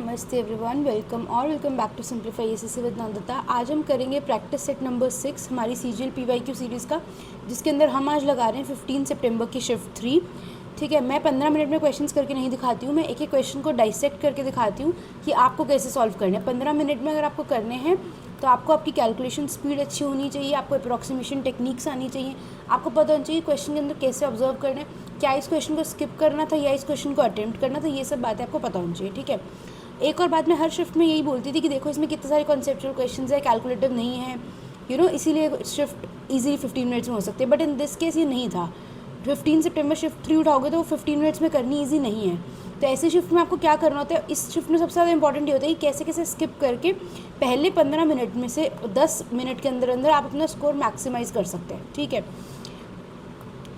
नमस्ते everyone, welcome back to Simplify SSC with Nandita. आज हम करेंगे प्रैक्टिस सेट नंबर 6 हमारी सीजीएल पीवाईक्यू सीरीज़ का, जिसके अंदर हम आज लगा रहे हैं 15 सितंबर की शिफ्ट 3। ठीक है, मैं 15 मिनट में क्वेश्चंस करके नहीं दिखाती हूँ, मैं एक एक क्वेश्चन को डाइसेक्ट करके दिखाती हूँ कि आपको कैसे सॉल्व करने हैं। 15 मिनट में अगर आपको करने हैं तो आपको आपकी कैलकुलेशन स्पीड अच्छी होनी चाहिए, आपको अप्रॉक्सीमेशन टेक्निक्स आनी चाहिए, आपको पता होना चाहिए क्वेश्चन के अंदर कैसे ऑब्जर्व करना है, क्या इस क्वेश्चन को स्किप करना था या इस क्वेश्चन को अटेम्प्ट करना था, ये सब बातें आपको पता होनी चाहिए। ठीक है, एक और बात मैं हर शिफ्ट में यही बोलती थी कि देखो इसमें कितने सारे कॉन्सेप्चुअल क्वेश्चंस है, कैलकुलेटिव नहीं है, इसीलिए शिफ्ट इजीली 15 मिनट्स में हो सकती है। बट इन दिस केस ये नहीं था। 15 सितंबर शिफ्ट 3 उठाओगे तो वो 15 मिनट्स में करनी ईजी नहीं है। तो ऐसे शिफ्ट में आपको क्या करना होता है, इस शिफ्ट में सबसे ज़्यादा इंपॉर्टेंट ये होता है कि कैसे कैसे स्किप करके पहले 15 मिनट में से 10 मिनट के अंदर अंदर आप अपना स्कोर मैक्सिमाइज कर सकते हैं। ठीक है,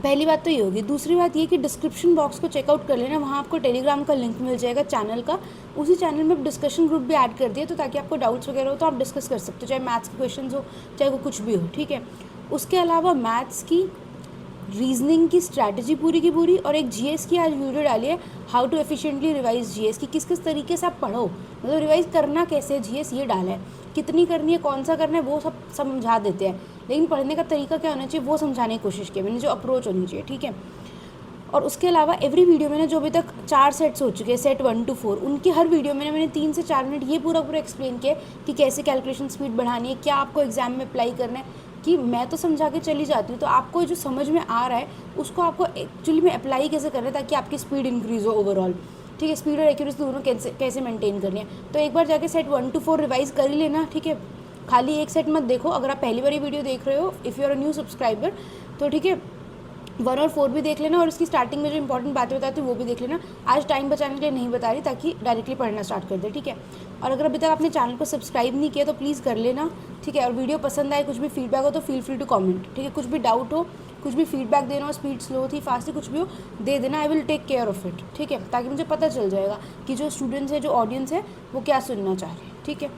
पहली बात तो ये होगी। दूसरी बात ये कि डिस्क्रिप्शन बॉक्स को चेकआउट कर लेना, वहाँ आपको टेलीग्राम का लिंक मिल जाएगा चैनल का। उसी चैनल में डिस्कशन ग्रुप भी ऐड कर दिए, तो ताकि आपको डाउट्स वगैरह हो तो आप डिस्कस कर सकते हो, चाहे मैथ्स के क्वेश्चन हो चाहे वो कुछ भी हो। ठीक है, उसके अलावा मैथ्स की रीजनिंग की स्ट्रैटेजी पूरी की पूरी और एक जीएस की आज वीडियो डाली है, how to efficiently revise GS की, किस किस तरीके से आप पढ़ो, मतलब रिवाइज करना कैसे है जीएस, ये डाला है। कितनी करनी है, कौन सा करना है, वो सब समझा देते हैं, लेकिन पढ़ने का तरीका क्या होना चाहिए वो समझाने की कोशिश की मैंने, जो अप्रोच होनी चाहिए। ठीक है, और उसके अलावा एवरी वीडियो में जो अभी तक 4 सेट्स हो चुके हैं, सेट 1 to 4, उनकी हर वीडियो में मैंने 3 से 4 मिनट ये पूरा एक्सप्लेन किया कि कैसे कैलकुलेशन स्पीड बढ़ानी है, क्या आपको एग्जाम में अप्लाई करना है। कि मैं तो समझा के चली जाती हूँ, तो आपको जो समझ में आ रहा है उसको आपको एक्चुअली में अप्लाई कैसे करना है ताकि आपकी स्पीड इंक्रीज़ हो ओवरऑल। ठीक है, स्पीड और एक्यूरेसी दोनों कैसे मेंटेन करनी है। तो एक बार जाके सेट 1 to 4 रिवाइज कर ही लेना। ठीक है, खाली एक सेट मत देखो। अगर आप पहली बार ये वीडियो देख रहे हो, if you are a new subscriber, तो ठीक है 1 और 4 भी देख लेना, और इसकी स्टार्टिंग में जो इंपॉर्टेंट बातें बताती हूँ वो भी देख लेना। आज टाइम बचाने के लिए नहीं बता रही, ताकि डायरेक्टली पढ़ना स्टार्ट कर दे। ठीक है, और अगर अभी तक आपने चैनल को सब्सक्राइब नहीं किया तो प्लीज़ कर लेना। ठीक है, और वीडियो पसंद आए, कुछ भी फीडबैक हो तो फील फ्री टू कमेंट। ठीक है, कुछ भी डाउट हो, कुछ भी फीडबैक देना हो, स्पीड स्लो थी फास्ट थी, कुछ भी हो दे देना, I will take care of it. ठीक है, ताकि मुझे पता चल जाएगा कि जो स्टूडेंट्स है, जो ऑडियंस है, वो क्या सुनना चाह रहे हैं। ठीक है,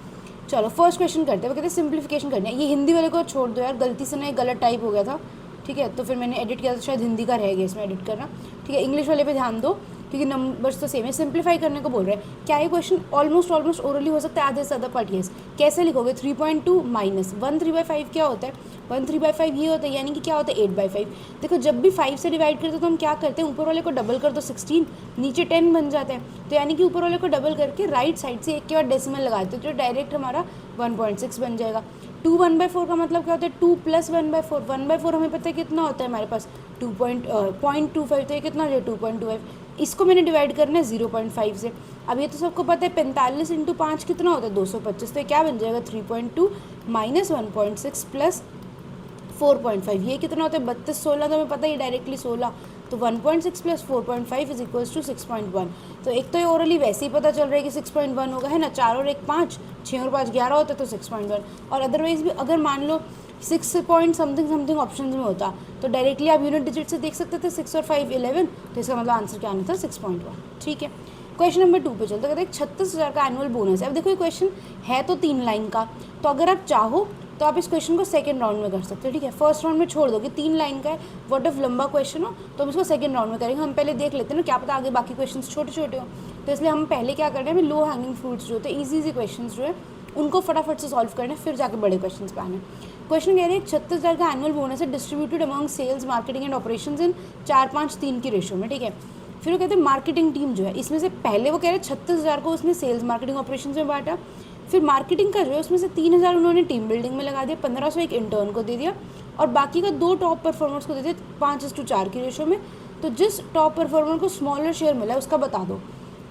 चलो फर्स्ट क्वेश्चन करते हैं। वो कहते हैं सिंप्लीफिकेशन करनी है। ये हिंदी वाले को छोड़ दो यार, गलती से ना गलत टाइप हो गया था। ठीक है, तो फिर मैंने एडिट किया तो शायद हिंदी का रह गया इसमें एडिट करना। ठीक है, इंग्लिश वाले पे ध्यान दो क्योंकि नंबर्स तो सेम है। सिंप्लीफाई करने को बोल रहे हैं। क्या ये क्वेश्चन ऑलमोस्ट ओरली हो सकता है, आधे से ज़्यादा पार्ट। येस, कैसे लिखोगे? 3.2 माइनस 1 3/5 क्या होता है? 1 3/5 ये होता है, यानी कि क्या होता है 8/5। देखो जब भी 5 से डिवाइड करते तो हम क्या करते हैं, ऊपर वाले को डबल कर दो 16, नीचे 10 बन जाता है। तो यानी कि ऊपर वाले को डबल करके राइट साइड से एक के बाद डेसिमल लगाते हो तो डायरेक्ट हमारा 1.6 बन जाएगा। 2 1/4 का मतलब क्या होता है? 2 + 1/4। 1/4 हमें पता है कितना होता है हमारे पास, 0.25, तो ये कितना हो जाए 2.25। इसको मैंने डिवाइड करना है 0.5 से। अब ये तो सबको पता है 45 × 5 कितना होता है 225। तो ये क्या बन जाएगा 3.2 माइनस 1.6 प्लस 4.5, ये कितना होता है 32। 16 तो हमें पता ही डायरेक्टली 16, तो 1.6 प्लस 4.5 इज इक्वल्स टू 6.1। तो एक तो ये ओरली वैसे ही पता चल रहा है कि 6.1 होगा, है ना। 4 और 1 5, 6 और 5 11 होता है, तो 6.1। और अदरवाइज भी अगर मान लो 6 पॉइंट समथिंग ऑप्शन में होता तो डायरेक्टली आप यूनिट डिजिट से देख सकते थे 6 और 5 11, तो इसका मतलब आंसर क्या आना था 6.1। ठीक है, क्वेश्चन नंबर 2 पे चलते। कहते हैं 36,000 का एनुअल बोनस है। अब देखो ये क्वेश्चन है तो 3 लाइन का, तो अगर आप चाहो तो आप इस क्वेश्चन को सेकंड राउंड में कर सकते हो। ठीक है, फर्स्ट राउंड में छोड़ दोगे, 3 लाइन का है, व्हाट इफ लंबा क्वेश्चन हो तो हम इसको सेकंड राउंड में करेंगे। हम पहले देख लेते हैं ना, क्या पता आगे बाकी क्वेश्चन छोटे छोटे हो, तो इसलिए हम पहले क्या कर रहे हैं, लो हैंगिंग फ्रूट्स जो होते हैं, ईजी क्वेश्चन जो है उनको फटाफट से सॉल्व करना है, फिर जाकर बड़े क्वेश्चन पे आने। क्वेश्चन कह रहे हैं 36,000 का एनुअल बोनस है, distributed among sales marketing and operations in 4-5-3 की रेशियो में। ठीक है, फिर वो कहते हैं मार्केटिंग टीम जो है, इसमें से पहले वो कह रहे हैं 36,000 को उसने सेल्स मार्केटिंग ऑपरेशन में बांटा, फिर मार्केटिंग का जो है उसमें से 3,000 उन्होंने टीम बिल्डिंग में लगा दिया, 1,500 एक इंटर्न को दे दिया, और बाकी का 2 टॉप परफॉर्मर्स को दे दिया 5:4 की रेशो में। तो जिस टॉप परफॉर्मर को स्मॉलर शेयर मिला है उसका बता दो।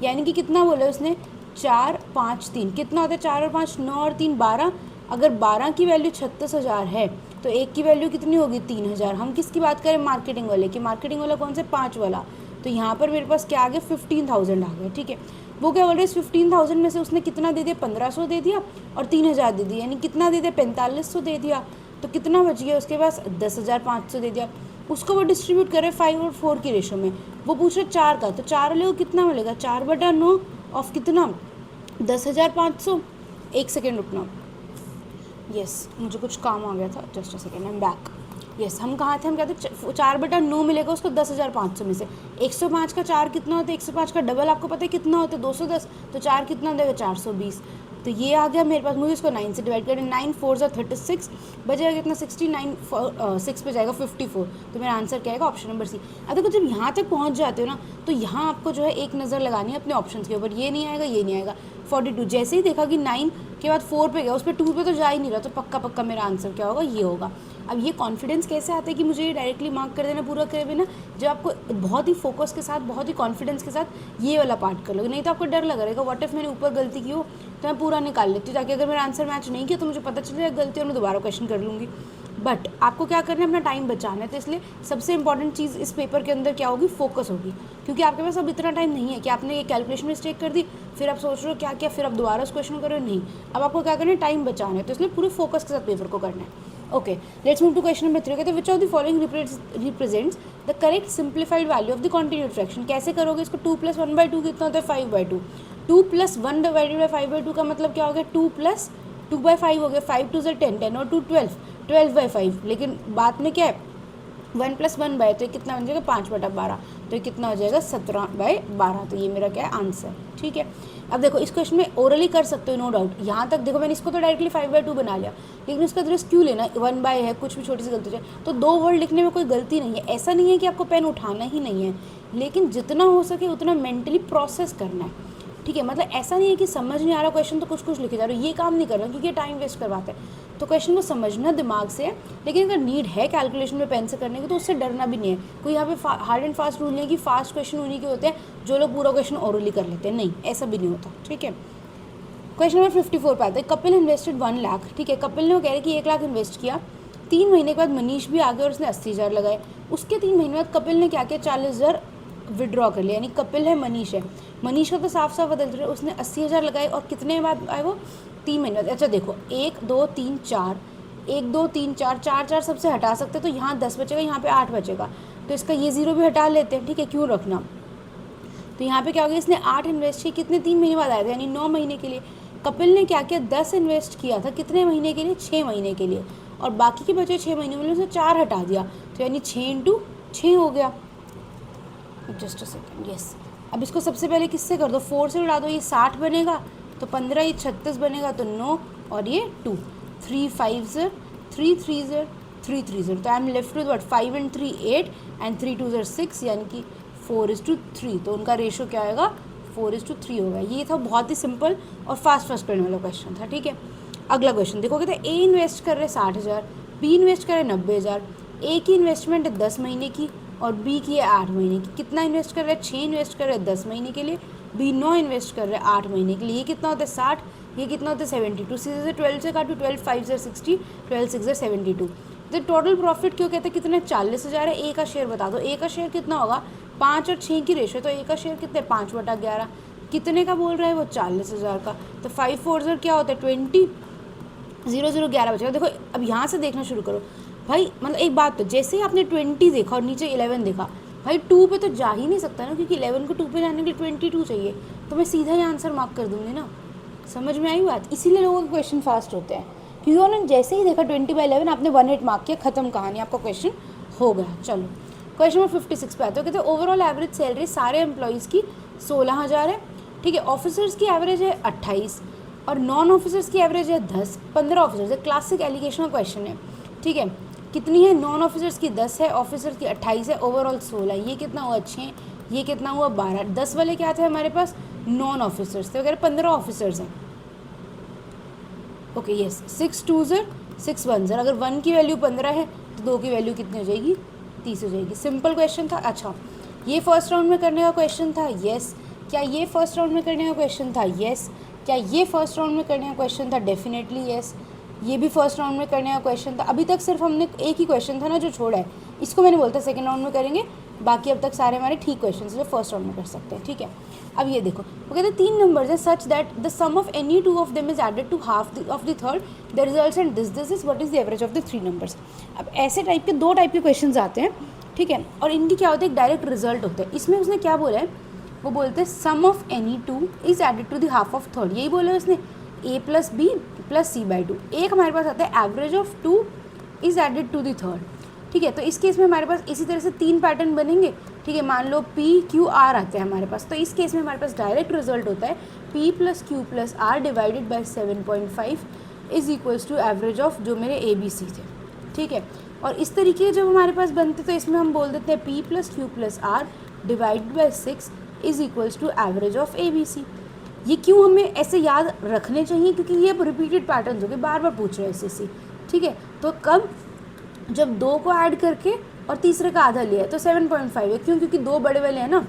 यानी कि कितना बोला उसने, 4 5 3, कितना होता है 4 और 5 9 और 3 12। अगर 12 की वैल्यू 36,000 है तो एक की वैल्यू कितनी होगी 3,000। हम किसकी बात करें, मार्केटिंग वाले की। मार्केटिंग वाला कौन से, 5 वाला। तो यहाँ पर मेरे पास क्या आ गया 15,000 आ गया। ठीक है, वो क्या बोल रहे हैं, 15,000 में से उसने कितना दे दिया, 1,500 दे दिया और 3,000 दे दिया, यानी कितना दे दिया 4,500 दे दिया। तो कितना बच गया उसके पास, 10,500 दे दिया। उसको वो डिस्ट्रीब्यूट करे 5 और 4 की रेशो में। वो पूछ रहे 4 का, तो 4 वाले को कितना मिलेगा, 4/9 ऑफ कितना 10,500। एक सेकेंड रुकना, यस मुझे कुछ काम आ गया था, just a second, I am back. Yes हम कहाँ थे, हम कहते 4/9 मिलेगा उसको 10,500 में से। 105 का 4 कितना होता है, 105 का डबल आपको पता है कितना होता है 210, तो 4 कितना देगा 420। तो ये आ गया मेरे पास, मुझे इसको 9 से डिवाइड करें, 9 4 ज़ा 36, बचेगा कितना 69, 6 पे जाएगा 54। तो मेरा आंसर क्या आएगा, ऑप्शन नंबर सी। अब देखो जब यहाँ तक पहुँच जाते हो ना, तो यहाँ आपको जो है एक नज़र लगानी है अपने ऑप्शन के ऊपर, ये नहीं आएगा ये नहीं आएगा। 42 जैसे ही देखा कि 9 के बाद 4 पे गया, उस पर 2 पे तो जा ही नहीं रहा, तो पक्का पक्का मेरा आंसर क्या होगा, ये होगा। अब ये कॉन्फिडेंस कैसे आता है कि मुझे ये डायरेक्टली मार्क कर देना पूरा करे बिना, जब आपको बहुत ही फोकस के साथ, बहुत ही कॉन्फिडेंस के साथ ये वाला पार्ट कर लोगे, नहीं तो आपको डर लगा रहेगा व्हाट इफ मैंने ऊपर गलती की हो, तो मैं पूरा निकाल लेती हूँ, ताकि अगर मेरा आंसर मैच नहीं किया तो मुझे पता चल जाएगा गलती और मैं दोबारा क्वेश्चन कर लूँगी। बट आपको क्या करना है, अपना टाइम बचाना है। तो इसलिए सबसे इंपॉर्टेंट चीज़ इस पेपर के अंदर क्या होगी, फोकस होगी, क्योंकि आपके पास अब इतना टाइम नहीं है कि आपने ये कैलकुलेशन मिस्टेक कर दी, फिर आप सोच रहे हो क्या क्या, फिर आप दोबारा उस क्वेश्चन करो, नहीं। अब आपको क्या करना है, टाइम बचाना है, तो इसलिए पूरे फोकस के साथ पेपर को करना है। Okay, let's move to question number 3। कहते हैं which of the following represents the correct simplified value of the continued fraction. कैसे करोगे इसको, 2 + 1/2 कितना होता है 5/2। 2 + 1 डिवाइडेड बाई 5/2 का मतलब क्या हो गया, 2 + 2/5 हो गया, 5 2 = 10, 10 और 2 12, 12/5। लेकिन बात में क्या है, 1 + 1/, तो ये कितना बन जाएगा 5/12, तो ये कितना हो जाएगा 17/12। तो ये मेरा क्या है आंसर, ठीक है। अब देखो इस क्वेश्चन में ओरली कर सकते हो नो डाउट, यहाँ तक देखो मैंने इसको तो डायरेक्टली 5/2 बना लिया, लेकिन इसका रिस्क क्यों लेना, 1/, है कुछ भी छोटी सी गलती हो जाए, तो 2 वर्ड लिखने में कोई गलती नहीं है। ऐसा नहीं है कि आपको पेन उठाना ही नहीं है, लेकिन जितना हो सके उतना मेंटली प्रोसेस करना है, ठीक है। मतलब ऐसा नहीं है कि समझ नहीं आ रहा क्वेश्चन तो कुछ कुछ लिखे जा रहे हो, ये काम नहीं करना, क्योंकि ये टाइम वेस्ट करवाते हैं। तो क्वेश्चन को समझना दिमाग से है, लेकिन अगर नीड है कैलकुलेशन में पेन से करने की तो उससे डरना भी नहीं है। कोई यहाँ पे हार्ड एंड फास्ट रूल नहीं है कि फास्ट क्वेश्चन उन्हीं के होते हैं जो लोग पूरा क्वेश्चन ओरली कर लेते हैं, नहीं ऐसा भी नहीं होता, ठीक है। क्वेश्चन नंबर 54 पे आता है, कपिल इन्वेस्टेड 1 लाख, ठीक है। कपिल ने वो कह रहे कि 1 लाख इन्वेस्ट किया, 3 महीने के बाद मनीष भी आ गया और उसने 80,000 लगाए। उसके 3 महीने बाद कपिल ने क्या किया, 40,000 विड्रॉ कर लिया, यानी कपिल है मनीष है, मनीष का तो साफ साफ बदल रहे, उसने 80,000 लगाए और कितने बाद आए वो, 3 महीने बाद। अच्छा देखो 1 2 3 4, 1 2 3 4, 4 4 सबसे हटा सकते, तो यहाँ 10 बचेगा, यहाँ पे 8 बचेगा, तो इसका ये 0 भी हटा लेते हैं, ठीक है, क्यों रखना। तो यहाँ पे क्या हो गया, इसने 8 इन्वेस्ट किए, कितने 3 महीने बाद आए थे, यानी 9 महीने के लिए। कपिल ने क्या किया, 10 इन्वेस्ट किया था, कितने महीने के लिए, 6 महीने के लिए, और बाकी के बचे 6 महीने में उसने 4 हटा दिया, तो यानी 6 × 6 हो गया। Just a second, yes. अब इसको सबसे पहले किससे कर दो, 4 से उड़ा दो, ये 60 बनेगा, तो 15, ये 36 बनेगा, तो 9 और ये 2, 3 5 3 3 3 3, तो I M left with what, 5 and 3 8 and 3 2 6, यानी कि 4:3, तो उनका रेशो क्या आएगा 4:3 होगा। ये था बहुत ही सिंपल और फास्ट करने वाला क्वेश्चन था, ठीक है। अगला क्वेश्चन देखो, कहते हैं ए इन्वेस्ट कर रहे 60,000, बी इन्वेस्ट कर रहे 90,000। ए की इन्वेस्टमेंट है 10 महीने की और बी की है 8 महीने की। कितना इन्वेस्ट कर रहे हैं, 6 इन्वेस्ट कर रहे हैं 10 महीने के लिए, बी 9 इन्वेस्ट कर रहे हैं 8 महीने के लिए। ये कितना होता है 60, ये कितना होता है 72, सीधे से 12 से काटो, 12 5 60, 12 6 72। तो टोटल प्रॉफिट क्यों कहते हैं कितने, 40,000 है। ए का शेयर बता दो, ए का शेयर कितना होगा, 5 और 6 की रेशो, तो ए का शेयर कितने 5/11, कितने का बोल रहा है वो 40,000 का। तो 5 4 क्या होता है 20, 0 0 11 बचेगा। देखो अब यहाँ से देखना शुरू करो भाई, मतलब एक बात, तो जैसे ही आपने 20 देखा और नीचे 11 देखा, भाई 2 पे तो जा ही नहीं सकता ना, क्योंकि 11 को 2 पे जाने के लिए 22 चाहिए, तो मैं सीधा ही आंसर मार्क कर दूँगी ना। समझ में आई बात, इसीलिए लोगों के क्वेश्चन फास्ट होते हैं, क्योंकि उन्होंने जैसे ही देखा 20/11 आपने 18 मार्क किया, खत्म कहानी, आपका क्वेश्चन हो गया। चलो क्वेश्चन नंबर 56 पे आते हो, कहते हैं ओवरऑल एवरेज सैलरी सारे एम्प्लॉयज़ की 16,000 है, ठीक है। ऑफिसर्स की एवरेज है 28 और नॉन ऑफिसर्स की एवरेज है 10, 15 ऑफिसर्स है। क्लासिक एलिगेशन क्वेश्चन है, ठीक है। कितनी है, नॉन ऑफिसर्स की 10 है, ऑफिसर्स की 28 है, ओवरऑल 16। ये कितना हुआ 6, ये कितना हुआ 12, 10 वाले क्या थे हमारे पास, नॉन ऑफिसर्स थे, वगैरह 15 ऑफिसर्स हैं। ओके यस, 6 2 6 1, अगर 1 की वैल्यू 15 है तो 2 की वैल्यू कितनी हो जाएगी, 30 हो जाएगी। सिंपल क्वेश्चन था। अच्छा ये फर्स्ट राउंड में करने का क्वेश्चन था, यस। क्या ये फर्स्ट राउंड में करने का क्वेश्चन था, यस। क्या ये फर्स्ट राउंड में करने का क्वेश्चन था, डेफिनेटली यस। ये भी फर्स्ट राउंड में करने का क्वेश्चन था। अभी तक सिर्फ हमने एक ही क्वेश्चन था ना जो छोड़ा है, इसको मैंने बोलता सेकंड राउंड में करेंगे, बाकी अब तक सारे हमारे ठीक क्वेश्चन जो फर्स्ट राउंड में कर सकते हैं, ठीक है। अब ये देखो वो कहते हैं 3 नंबर्स हैं such that the sum of any 2 of them is added to half of the third, the results and this is what is the average of the 3 numbers. अब ऐसे टाइप के 2 टाइप के क्वेश्चन आते हैं, ठीक है, और इनकी क्या होता है, एक डायरेक्ट रिजल्ट होता है। इसमें उसने क्या बोला है, वो बोलते हैं sum of any 2 is added to the half of third, यही बोला है उसने, a + b + c/2। एक हमारे पास आता है average of 2 is added to the third, ठीक है। तो इस केस में हमारे पास इसी तरह से 3 पैटर्न बनेंगे, ठीक है। मान लो P Q R आते हैं हमारे पास, तो इस केस में हमारे पास डायरेक्ट रिजल्ट होता है P + Q + R divided by 7.5 is equals to average of जो मेरे ABC थे, ठीक है। और इस तरीके जब हमारे पास बनते तो इसमें हम बोल देते हैं P + Q + R divided by 6 is equals to average of ABC। ये क्यों हमें ऐसे याद रखने चाहिए, क्योंकि ये रिपीटेड पैटर्न हो गए, बार बार पूछ रहे हैं SSC, ठीक है। तो कब, जब 2 को ऐड करके और तीसरे का आधा लिया है तो 7.5 है, क्यों, क्योंकि 2 बड़े वाले हैं ना,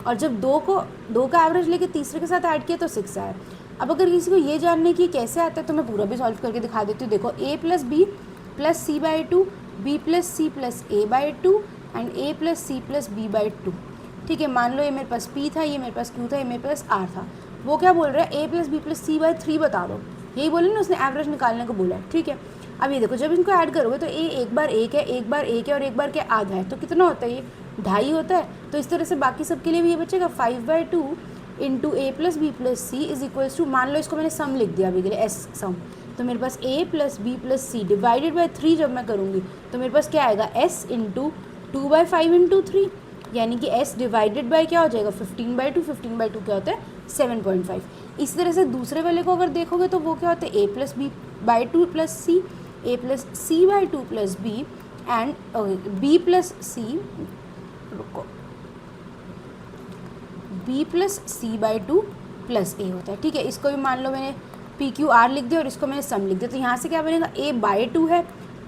और जब 2 का एवरेज लेके तीसरे के साथ ऐड किया तो 6 आया। अब अगर किसी को ये जानने की कैसे आता है तो मैं पूरा भी सॉल्व करके दिखा देती हूँ। देखो A + B + C/2, B + C + A/2 and A + C + B/2, ठीक है। मान लो ये मेरे पास P था, ये मेरे पास Q था, ये मेरे पास R था। वो क्या बोल रहा है, A + B + C/3 बता दो, यही बोले ना, उसने एवरेज निकालने को बोला है, ठीक है। अब ये देखो, जब इनको ऐड करोगे तो एक बार 1 है, एक बार 1 है और एक बार क्या आधा है, तो कितना होता है, ये 2.5 होता है। तो इस तरह से बाकी सबके लिए भी ये बचेगा 5/2 into A + B + C is equals to, मान लो इसको मैंने सम लिख दिया अभी के लिए, S सम, तो मेरे पास A + B + C divided by 3 जब मैं करूँगी तो मेरे पास क्या आएगा, S इंटू 2/5 इंटू 3, यानी कि S डिवाइडेड बाय क्या हो जाएगा 15/2, 15/2 क्या होता है 7.5। इसी तरह से दूसरे वाले को अगर देखोगे तो वो क्या होता है A + B/2 + C, A + C/2 + B and B + C, रुको, B + C/2 + A होता है, ठीक है। इसको भी मान लो मैंने PQR लिख दिया और इसको मैंने सम लिख दिया, तो यहाँ से क्या बनेगा, A/2 है,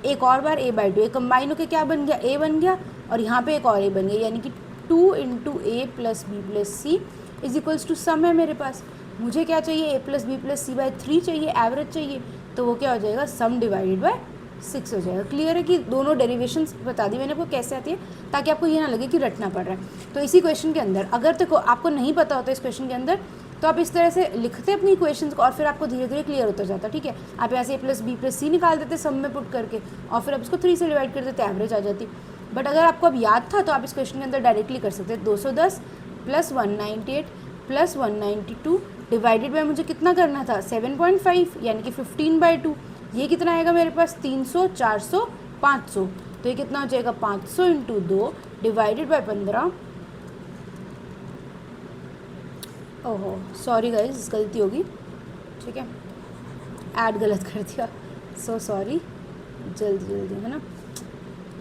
एक और बार A/2, ये कंबाइन होकर क्या बन गया, A बन गया, और यहाँ पे एक और A बन गया, यानी कि 2 into A + B + C is equals to sum है मेरे पास। मुझे क्या चाहिए, A + B + C/3 चाहिए, एवरेज चाहिए, तो वो क्या हो जाएगा, सम डिवाइडेड बाय 6 हो जाएगा। क्लियर है कि दोनों डेरिवेशंस बता दी मैंने आपको कैसे आती है, ताकि आपको ये ना लगे कि रटना पड़ रहा है। तो इसी क्वेश्चन के अंदर अगर देखो आपको नहीं पता होता इस क्वेश्चन के अंदर, तो आप इस तरह से लिखते अपनी इक्वेशंस को और फिर आपको धीरे धीरे क्लियर होता जाता, ठीक है। आप यहाँ से A + B + C निकाल देते सम में पुट करके, और फिर आप इसको 3 से डिवाइड कर देते, एवरेज आ जाती। बट अगर आपको अब याद था तो आप इस क्वेश्चन के अंदर डायरेक्टली कर सकते हैं, 210 + 198 + 192 डिवाइडेड बाय मुझे कितना करना था 7.5, यानी कि 15/2, ये कितना आएगा मेरे पास 300, 400, 500, तो ये कितना हो जाएगा 500 इंटू 2 डिवाइडेड बाय 15। ओहो सॉरी गाइज, गलती होगी, ठीक है, ऐड गलत कर दिया, सो सॉरी, जल्दी जल्दी है ना,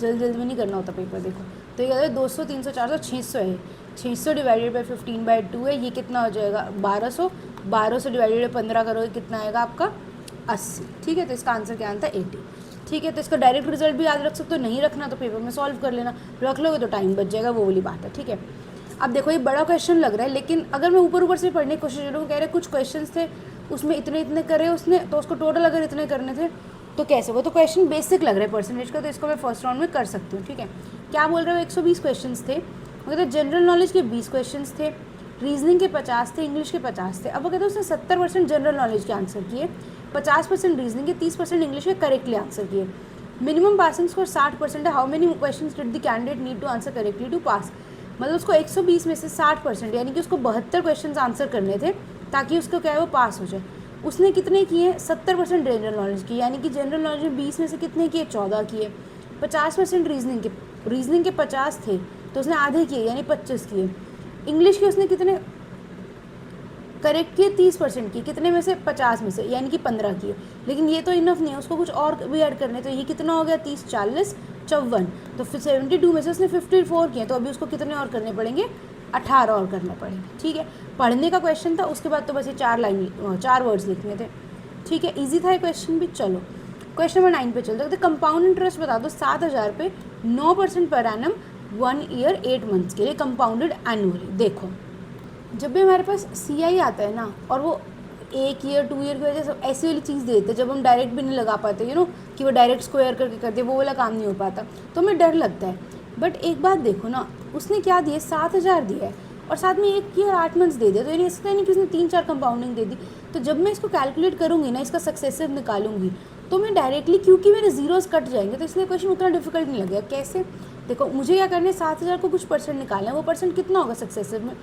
जल्दी जल्दी में नहीं करना होता पेपर। देखो तो ये 200, 300, 400, 600 है, 600 डिवाइडेड बाई 15/2 है, ये कितना हो जाएगा 1200, 1200 डिवाइडेड बाई 15 करोगे कितना आएगा आपका 80, ठीक है। तो इसका आंसर क्या आता है 80, ठीक है। तो इसका डायरेक्ट रिजल्ट भी याद रख सकते हो, नहीं रखना तो पेपर में सॉल्व कर लेना, रख लोगे तो टाइम बच जाएगा, वो वाली बात है, ठीक है। अब देखो ये बड़ा क्वेश्चन लग रहा है, लेकिन अगर मैं ऊपर ऊपर से पढ़ने की कोशिश करूँ, कह रहे कुछ क्वेश्चन थे उसमें इतने इतने करे उसने, तो उसको टोटल अगर इतने करने थे तो कैसे, वो तो क्वेश्चन बेसिक लग रहा है परसेंटेज का, तो इसको मैं फर्स्ट राउंड में कर सकती हूँ, ठीक है। क्या बोल रहे हो, 120 क्वेश्चन थे, मतलब जनरल नॉलेज के 20 क्वेश्चन थे, रीजनिंग के 50 थे, इंग्लिश के 50 थे। अब वो कहते हैं उसने 70% जनरल नॉलेज के आंसर किए, 50% रीजनिंग के, 30% इंग्लिश के करेक्टली आंसर किए। मिनिमम पासिंग स्कोर 60% है, how many question did the candidate need to answer correctly to pass, मतलब उसको 120 में से 60%, यानी कि उसको 72 क्वेश्चन आंसर करने थे ताकि उसको क्या है वो पास हो जाए। उसने कितने किए 70% जनरल नॉलेज की, यानी कि जनरल नॉलेज में 20 में से कितने किए 14 किए। 50% रीजनिंग के 50 थे तो उसने आधे किए यानी 25 किए। इंग्लिश के उसने कितने करेक्ट किए 30% किए, कितने में से 50 में से, यानी कि 15 किए। लेकिन ये तो इनफ नहीं है, उसको कुछ और भी ऐड करने, तो ये कितना हो गया 30, 40, 54, तो फिर 72 में से उसने 54 किए, तो अभी उसको कितने और करने पड़ेंगे 18 और करने पड़ेंगे, ठीक है। पढ़ने का क्वेश्चन था, उसके बाद तो बस ये 4 वर्ड्स लिखने थे, ठीक है। ईजी था ये क्वेश्चन भी। चलो क्वेश्चन नंबर 9 पे चलते हैं। कंपाउंड इंटरेस्ट बता दो 7,000 पे 9% पर एनम 1 ईयर 8 मंथ्स के लिए कंपाउंडेड एनुअली। देखो जब भी हमारे पास CI आता है ना, और वो 1 ईयर 2 ईयर की वजह से ऐसी वाली चीज़ देते हैं जब हम डायरेक्ट भी नहीं लगा पाते, कि वो डायरेक्ट स्क्वायर करके करते, वो वाला काम नहीं हो पाता, तो हमें डर लगता है। बट एक बात देखो ना, उसने क्या दिया 7,000 दिया है और साथ में 1 ईयर 8 मंथ्स दे दिया, तो ये ऐसा नहीं कि उसने 3-4 कंपाउंडिंग दे दी। तो जब मैं इसको कैलकुलेट करूँगी ना, इसका सक्सेसिव निकालूंगी, तो मैं डायरेक्टली, क्योंकि मेरे जीरोस कट जाएंगे, तो इसलिए क्वेश्चन उतना डिफिकल्ट नहीं लगेगा। कैसे, देखो मुझे क्या करना है, 7,000 को कुछ परसेंट निकालना है, वो परसेंट कितना होगा सक्सेसिव में,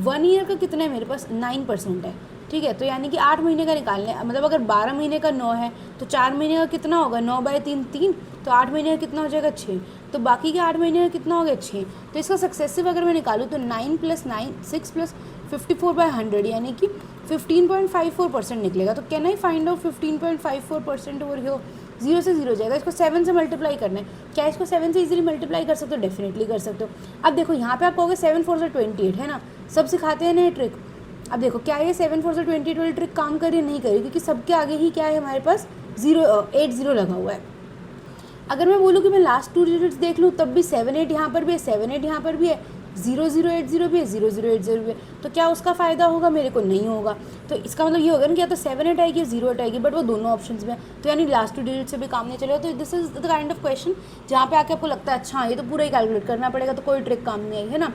1 ईयर का कितना है मेरे पास 9% है, ठीक है। तो यानी कि 8 महीने का निकालना है, मतलब अगर 12 महीने का 9 है तो 4 महीने का कितना होगा 9/3 3, तो 8 महीने का कितना हो जाएगा 6, तो बाकी के 8 महीने का कितना हो गया 6। तो इसका सक्सेसिव अगर मैं निकालूँ तो 9 + 9 6 + 54/100 यानी कि 15.54% निकलेगा। तो can I find out 15.54% over here, 0 से 0 जाएगा, इसको 7 से मल्टीप्लाई करना है। क्या इसको 7 से इजीली मल्टीप्लाई कर सकते हो? डेफिनेटली कर सकते हो। अब देखो यहाँ पे आप कहोगे 7 4 से 28 है ना, सब सिखाते हैं ना ये ट्रिक। अब देखो क्या ये 7 4 से 28 वाली ट्रिक काम कर रही है? नहीं करी, क्योंकि सबके आगे ही क्या है हमारे पास 80 लगा हुआ है। अगर मैं बोलूँ कि मैं लास्ट 2 डिजिट्स देख लूँ तब भी 7 8 यहाँ पर भी है, 7 8 यहाँ पर भी है, 0 0 8 0 भी है, 0 0 8 0 भी है, तो क्या उसका फ़ायदा होगा? मेरे को नहीं होगा। तो इसका मतलब ये होगा ना कि या तो 7 8 आएगी या 0 8 आएगी, बट वो दोनों ऑप्शंस में है, तो यानी लास्ट 2 डिजिट से भी काम नहीं चलेगा। तो this is the kind of question जहाँ पे आके आपको लगता है अच्छा ये तो पूरा ही कैलकुलेट करना पड़ेगा, तो कोई ट्रिक काम नहीं आई है ना।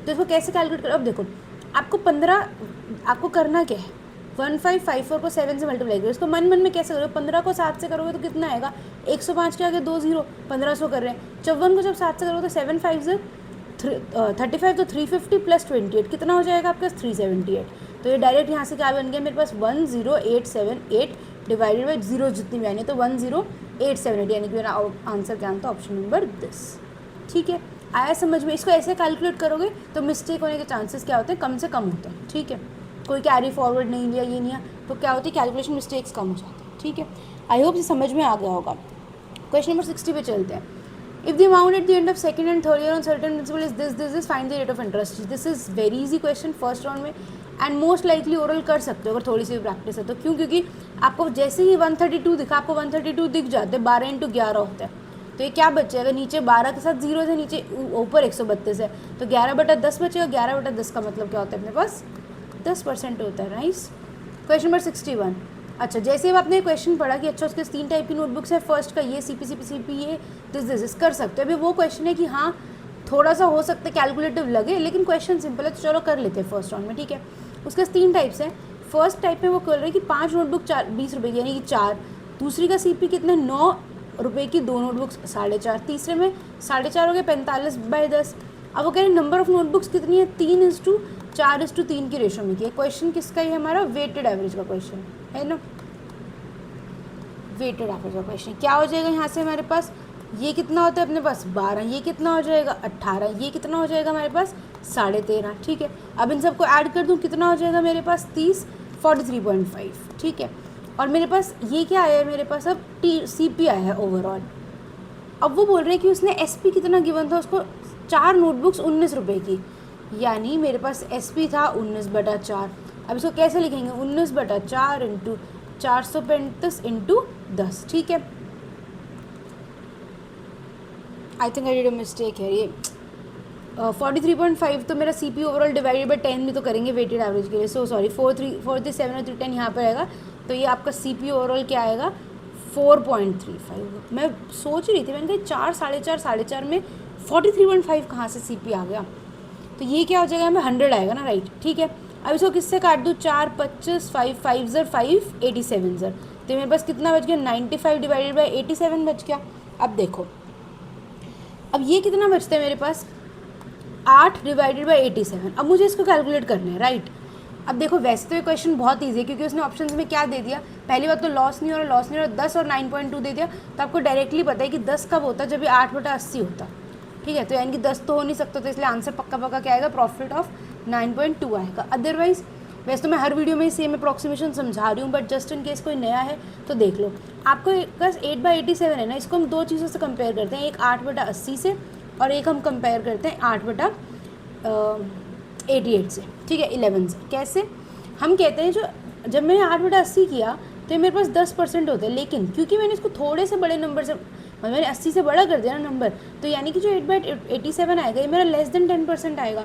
तो इसको कैसे कैलकुलेट करो? अब देखो आपको करना क्या है, 1554 को 7 से मल्टीप्लाई करो। इसको मन में कैसे करोगे? 15 को 7 से करोगे तो कितना आएगा? 105 के आगे 2 0, 1500 कर रहे हैं। 54 को जब 7 से करोगे तो 7 5 से 35, तो 350 + 28 कितना हो जाएगा आपके पास? 378। तो ये डायरेक्ट यहाँ से क्या बन गया मेरे पास? 10878 डिवाइडेड बाई 0 जितनी भी आनी है, तो 10878 यानी कि मेरा आंसर क्या आता है? Option number this. ठीक है, आया समझ में? इसको ऐसे कैलकुलेट करोगे तो मिस्टेक होने के चांसेस क्या होते हैं? कम से कम होते हैं। ठीक है, कोई कैरी फॉरवर्ड नहीं लिया, ये नहीं है, तो क्या होती है? कैलकुलेशन मिस्टेक्स कम हो जाती है। ठीक है, आई होप ये समझ में आ गया होगा। क्वेश्चन नंबर 60 पे चलते हैं। If the amount at the end of second and third year on certain principal is this find the rate of interest. This is very easy question first round में, and most likely oral कर सकते हो अगर थोड़ी सी practice है तो। क्यों? क्योंकि आपको जैसे ही 132 दिखा, आपको 132 दिख जाते हैं, 12 × 11 होता है, तो ये क्या बचेगा? नीचे 12 के साथ 0 से नीचे ऊपर 132 है, तो 11/10 बचेगा। 11/10 का मतलब क्या होता है अपने पास? 10% होता है। राइस। Question number 61। अच्छा, जैसे अब आपने क्वेश्चन पढ़ा कि अच्छा उसके 3 टाइप की नोटबुक्स है, फर्स्ट का ये CP ये दिस कर सकते हैं। अभी वो क्वेश्चन है कि हाँ थोड़ा सा हो सकता है कैलकुलेटिव लगे, लेकिन क्वेश्चन सिंपल है, तो चलो कर लेते हैं फर्स्ट राउंड में। ठीक है, उसके 3 टाइप्स हैं। फर्स्ट टाइप में वो कर रहे हैं कि 5 नोटबुक 20 रुपये की यानी कि 4। दूसरी का CP कितने? 9 रुपये की 2 नोटबुक्स 4.5। तीसरे में 4.5 हो गए 45/10। अब वो कह रहे हैं नंबर ऑफ नोटबुक्स कितनी है? 3:4:3 की रेशो में की है। क्वेश्चन किसका ही हमारा? वेटेड एवरेज का क्वेश्चन है ना, वेटेड एवरेज का क्वेश्चन। क्या हो जाएगा यहाँ से हमारे पास? ये कितना होता है अपने पास? 12। ये कितना हो जाएगा? 18। ये कितना हो जाएगा हमारे पास? 13.5। ठीक है, अब इन सबको ऐड कर दूँ, कितना हो जाएगा मेरे पास? 30, 43.5। ठीक है, और मेरे पास ये क्या आया है? मेरे पास अब CP आया है ओवरऑल। अब वो बोल रहे हैं कि उसने SP कितना गिवन था उसको? 4 नोटबुक्स 19 रुपये की, यानी मेरे पास SP था 19/4। अब इसको कैसे लिखेंगे? 19/4 × 435 × 10। ठीक है, I think I did a mistake है। ये 43.5 तो मेरा CP ओवरऑल डिवाइडेड बाई 10 भी तो करेंगे वेटेड एवरेज के लिए। सो सॉरी, 437 और 310 यहाँ पर आएगा, तो ये आपका CP ओवरऑल क्या आएगा? 4.35। मैं सोच रही थी, मैंने कहा 4 4.5 में 43.5 कहाँ से CP आ गया? तो ये क्या हो जाएगा? हमें 100 आएगा ना, राइट। ठीक है, अब इसको किससे काट दूँ? 4 25 5 5 5 87 तो मेरे पास कितना बच गया? 95 डिवाइडेड बाई 87 बच गया। अब देखो, अब ये कितना बचता है मेरे पास? 8 डिवाइडेड बाई 87। अब मुझे इसको कैलकुलेट करना है, राइट। अब देखो, वैसे तो ये क्वेश्चन बहुत ईजी है, क्योंकि उसने ऑप्शंस में क्या दे दिया? पहली बात तो लॉस नहीं हो रहा, 10 और 9.2 दे दिया, तो आपको डायरेक्टली पता है कि 10 कब होता है? जब ये 8/80 होता। ठीक है, तो यानी कि 10 तो हो नहीं सकता, तो इसलिए आंसर पक्का क्या आएगा? प्रॉफिट ऑफ 9.2 आएगा। अदरवाइज वैसे तो मैं हर वीडियो में सेम अप्रॉक्सीमेशन समझा रही हूँ, बट जस्ट इन केस कोई नया है तो देख लो। आपको बस 8/87 है ना, इसको हम 2 चीज़ों से कंपेयर करते हैं, एक 8/80 से और एक हम कंपेयर करते हैं 8/88 से। ठीक है, 11 से। कैसे? हम कहते हैं जब मैंने 8/80 किया तो ये मेरे पास 10% होते हैं, लेकिन क्योंकि मैंने इसको थोड़े से बड़े नंबर से, मतलब मैंने 80 से बड़ा कर दिया ना नंबर, तो यानी कि जो 8/87 आएगा ये मेरा लेस देन 10% आएगा।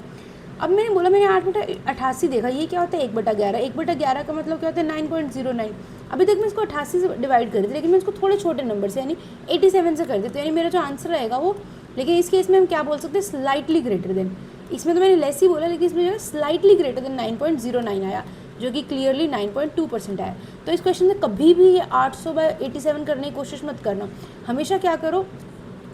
अब मैंने बोला मैंने 8/88 देखा, ये क्या होता है? 1/11। 1/11 का मतलब क्या होता है? 9.09। अभी तक मैं इसको 88 से डिवाइड कर दी, लेकिन मैं इसको थोड़े छोटे नंबर से यानी 87 से कर दी, तो यानी मेरा जो आंसर रहेगा वो, लेकिन इस केस में हम क्या बोल सकते हैं? Slightly greater than. इसमें तो मैंने लेस ही बोला, लेकिन इसमें जो है स्लाइटली ग्रेटर देन 9.09 आया, जो कि क्लियरली 9.2% आया। तो इस क्वेश्चन में कभी भी ये 800/87 करने की कोशिश मत करना। हमेशा क्या करो,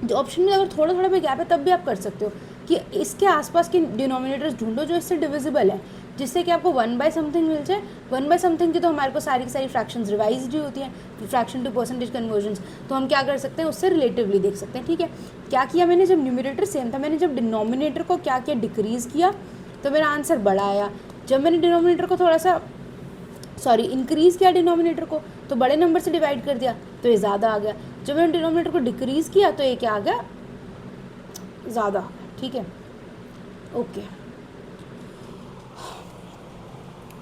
जो ऑप्शन में अगर थोड़ा थोड़ा भी गैप है तब भी आप कर सकते हो कि इसके आसपास के डिनोमिनेटर्स ढूंढो जो इससे डिविजिबल है। जिससे कि आपको 1/समथिंग मिल जाए। 1/समथिंग की तो हमारे को सारी की सारी फ्रैक्शंस रिवाइज ही होती हैं, फ्रैक्शन टू परसेंटेज कन्वर्जन्स, तो हम क्या कर सकते हैं, उससे रिलेटिवली देख सकते हैं। ठीक है, क्या किया मैंने, जब न्यूमरेटर सेम था, मैंने जब डिनोमिनेटर को क्या किया, डिक्रीज़ किया, तो मेरा आंसर बड़ा आया। जब मैंने डिनोमिनेटर को थोड़ा सा इंक्रीज़ किया डिनोमिनेटर को, तो बड़े नंबर से डिवाइड कर दिया, तो ये ज़्यादा आ गया। जब मैंने डिनोमिनेटर को डिक्रीज़ किया, तो ये क्या आ गया, ज़्यादा आ गया। ठीक है, ओके।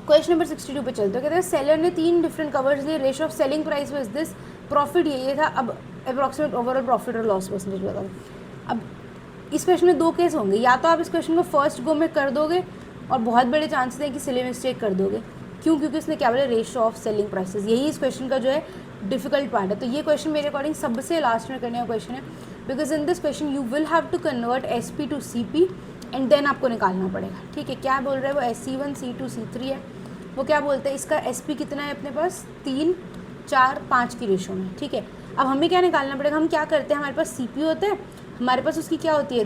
क्वेश्चन नंबर 62 पे चलते हैं। कहते हैं सेलर ने 3 डिफरेंट कवर्स लिए, ratio of selling price was this, profit ये था, अब अप्रॉक्सीमेट ओवरऑल प्रॉफिट और लॉस परसेंटेज बता दो। अब इस क्वेश्चन में 2 केस होंगे, या तो आप इस क्वेश्चन को फर्स्ट गो में कर दोगे और बहुत बड़े चांसेस हैं कि सिले मिस्टेक कर दोगे। क्यों? क्योंकि इसने क्या बोला, रेशियो ऑफ सेलिंग प्राइसेस, यही इस क्वेश्चन का जो है डिफिकल्ट पार्ट है। तो ये क्वेश्चन मेरे अकॉर्डिंग सबसे लास्ट में करने का क्वेश्चन है, because in this question you will have to convert SP to CP and then आपको निकालना पड़ेगा। ठीक है, क्या बोल रहे हैं वो, SC1 C2 C3 है। वो क्या बोलते हैं, इसका SP कितना है अपने पास, 3 4 5 की रेशो में। ठीक है, अब हमें क्या निकालना पड़ेगा, हम क्या करते हैं, हमारे पास CP होता है, हमारे पास उसकी क्या होती है,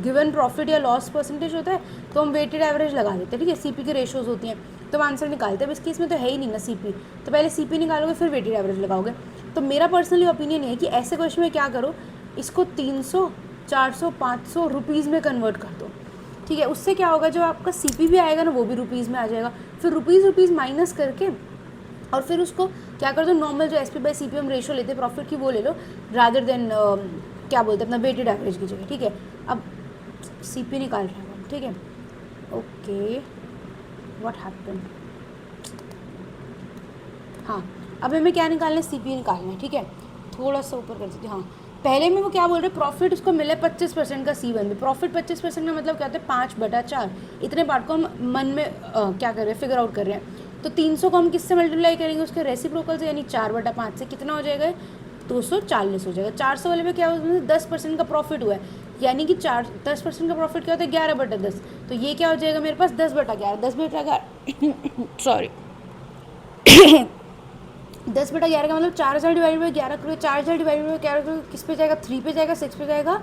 गिवन प्रॉफिट या लॉस परसेंटेज होता है, तो हम वेटेड एवरेज लगा देते हैं। ठीक है, CP की रेशोज़ होती हैं, तो हम आंसर निकालते हैं। अब इस केस में तो है ही नहीं ना CP, तो पहले CP निकालोगे फिर वेटेड एवरेज लगाओगे। तो मेरा पर्सनली ओपिनियन ये है कि ऐसे क्वेश्चन में क्या करो, इसको 300 400 500 रुपीज़ में कन्वर्ट कर दो। ठीक है, उससे क्या होगा, जो आपका CP भी आएगा ना, वो भी रुपीज़ में आ जाएगा। फिर रुपीज़ माइनस करके और फिर उसको क्या कर दो, नॉर्मल जो SP/CP हम रेशो लेते हैं प्रॉफिट की, वो ले लो, रादर देन क्या बोलते हैं, अपना वेटेड एवरेज की जगह। ठीक है, अब CP निकाल रहे हैं हम। ठीक है, ओके, व्हाट हैपेंड, हाँ, अब हमें क्या निकालना है, CP निकालना है। ठीक है, थोड़ा सा ऊपर कर दीजिए। हाँ, पहले में वो क्या बोल रहे हैं, प्रॉफिट उसको मिले 25% का C1 में। प्रॉफिट 25% का मतलब क्या होता है, 5/4। इतने पार्ट को हम मन में क्या कर रहे हैं, फिगर आउट कर रहे हैं। तो 300 को हम किससे मल्टीप्लाई करेंगे, उसके रेसिप्रोकल से, यानी 4/5 से। कितना हो जाएगा, 240 हो जाएगा। 400 वाले में क्या होता है, 10% का प्रॉफिट हुआ है, यानी कि 10% का प्रॉफिट क्या होता है, 11/10। तो ये क्या हो जाएगा मेरे पास, 10/11, 10/11 सॉरी 10/11 का मतलब 4000 डिवाइड बाई 11 करोगे, 4000 डिवाइड बाई 11 करोगे, किस पे जाएगा, 3 पे जाएगा, 6 पे जाएगा,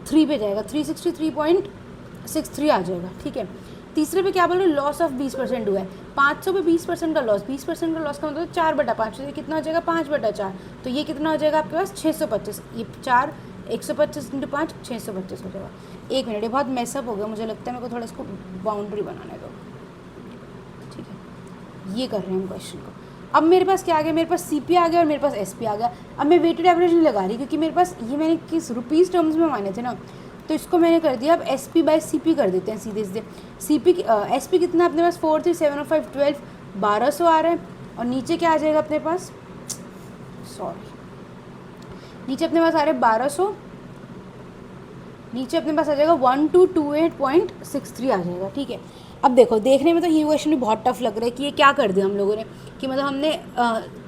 3 पे जाएगा, 363.63 आ जाएगा। ठीक है, तीसरे पे क्या बोल रहे हैं, लॉस ऑफ 20% हुआ है, 500 पे 20% का लॉस, 20% का लॉस का मतलब 4/5, तो कितना हो जाएगा, 5/4। तो ये कितना हो जाएगा आपके पास, 625। ये 4 125 × 5 625 हो जाएगा। 1 मिनट, ये बहुत मैसअप हो गया, मुझे लगता है मेरे को थोड़ा इसको बाउंड्री बनाने दो। ठीक है, ये कर रहे हैं हम क्वेश्चन को। अब मेरे पास क्या आ गया, मेरे पास CP आ गया और मेरे पास SP आ गया। अब मैं वेटेड एवरेज नहीं लगा रही, क्योंकि मेरे पास ये मैंने किस रुपीज़ टर्म्स में माने थे ना, तो इसको मैंने कर दिया। अब SP/CP कर देते हैं सीधे सीधे। SP कितना अपने पास, 4 3 7 5 12 1200 आ रहा है। और नीचे क्या आ जाएगा अपने पास, नीचे अपने पास आ रहे हैं 1200, नीचे अपने पास आ जाएगा 1228.63 आ जाएगा। ठीक है, अब देखो, देखने में तो ये क्वेश्चन भी बहुत टफ लग रहा है कि ये क्या कर दिया हम लोगों ने, कि मतलब हमने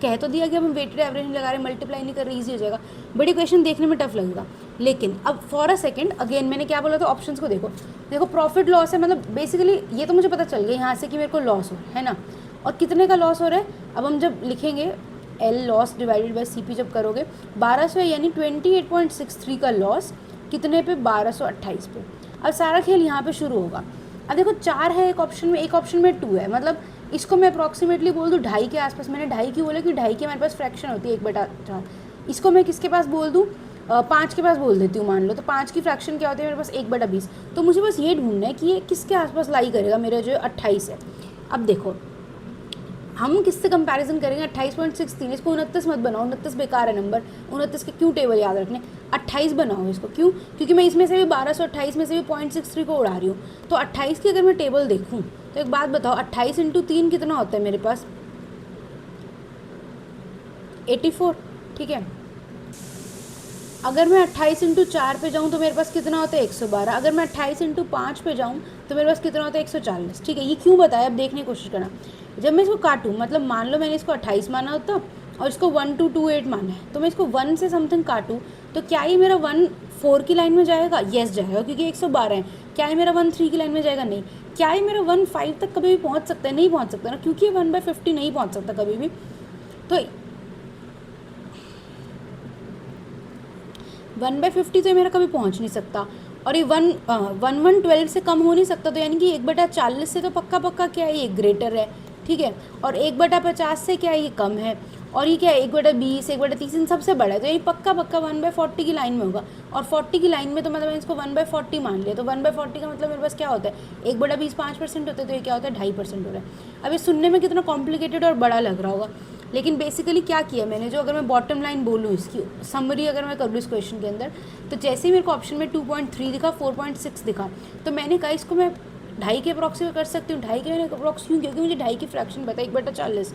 कह तो दिया कि हम वेटेड एवरेज नहीं लगा रहे, मल्टीप्लाई नहीं कर रहे, ईजी हो जाएगा। बड़ी क्वेश्चन देखने में टफ लगेगा, लेकिन अब फॉर अ सेकंड अगेन मैंने क्या बोला था, ऑप्शंस को देखो प्रॉफिट लॉस है, मतलब बेसिकली ये तो मुझे पता चल गया यहाँ से कि मेरे को लॉस हो रहा है ना, और कितने का लॉस हो रहा है। अब हम जब लिखेंगे L loss divided by CP जब करोगे, 1200 यानी 28.63 का लॉस, कितने पे, 1228 पे। अब सारा खेल यहाँ पे शुरू होगा। अब देखो 4 है एक ऑप्शन में, एक ऑप्शन में 2 है, मतलब इसको मैं अप्रॉक्सीमेटली बोल दूँ 2.5 के आसपास। मैंने 2.5 क्यों बोला, कि 2.5 की हमारे पास फ्रैक्शन होती है 1/4। इसको मैं किसके पास बोल दूँ, 5 के पास बोल देती हूँ मान लो। तो 5 की फ्रैक्शन क्या होती है मेरे पास, 1/20। तो मुझे बस ये ढूंढना है कि ये किसके आसपास लाई करेगा, मेरा जो 28 है। अब देखो हम किससे कंपैरिजन करेंगे, 28.63। इसको 29 मत बनाओ, 29 बेकार है नंबर, 29 के क्यों टेबल याद रखने, 28 बनाओ इसको। क्यों? क्योंकि मैं इसमें से भी 1228 में से भी 0.63 को उड़ा रही हूँ। तो 28 की अगर मैं टेबल देखूँ तो एक बात बताओ, 28 × 3 कितना होता है मेरे पास, 84। ठीक है, अगर मैं 28 × 4 पे जाऊँ तो मेरे पास कितना होता है, 112। अगर मैं 28 × 5 पे जाऊँ तो मेरे पास कितना होता है, 140। ठीक है, ये क्यों बताया, अब देखने की कोशिश करना। जब मैं इसको काटूँ, मतलब मान लो मैंने इसको 28 माना होता और इसको 1228 माना है, तो मैं इसको 1 से समथिंग काटूँ तो क्या ये मेरा 1 4 की लाइन में जाएगा, येस जाएगा, क्योंकि 112 है। क्या ये मेरा 1 3 की लाइन में जाएगा, नहीं। क्या ये मेरा 1 5 तक कभी भी पहुँच सकता है, नहीं पहुँच सकता ना, क्योंकि ये 1/50 नहीं पहुँच सकता कभी भी। तो 1/50 तो मेरा कभी पहुंच नहीं सकता। और ये 1/12 से कम हो नहीं सकता, तो यानी कि 1/40 से तो पक्का पक्का क्या है, ये ग्रेटर है, ठीक है। और 1/50 से क्या है, ये कम है। और ये क्या है, 1/20, 1/30 इन सबसे बड़ा है, तो ये पक्का पक्का 1/40 की लाइन में होगा। और 40 की लाइन में तो मतलब इसको 1/40 मान लिया, तो 1/40 का मतलब मेरे पास क्या होता है, 1/20 5% होता है, तो ये क्या होता है 2.5% हो रहा है। अब ये सुनने में कितना कॉम्प्लिकेटेड और बड़ा लग रहा होगा, लेकिन बेसिकली क्या किया मैंने, जो अगर मैं बॉटम लाइन बोलूँ, इसकी समरी अगर मैं कर लूँ इस क्वेश्चन के अंदर, तो जैसे ही मेरे को ऑप्शन में 2.3 दिखा, 4.6 दिखा, तो मैंने कहा इसको मैं 2.5 के अप्रॉक्स कर सकती हूँ। 2.5 के मैंने अप्रॉक्स क्यों, क्योंकि मुझे 2.5 की फ्रैक्शन पता है, 1/40।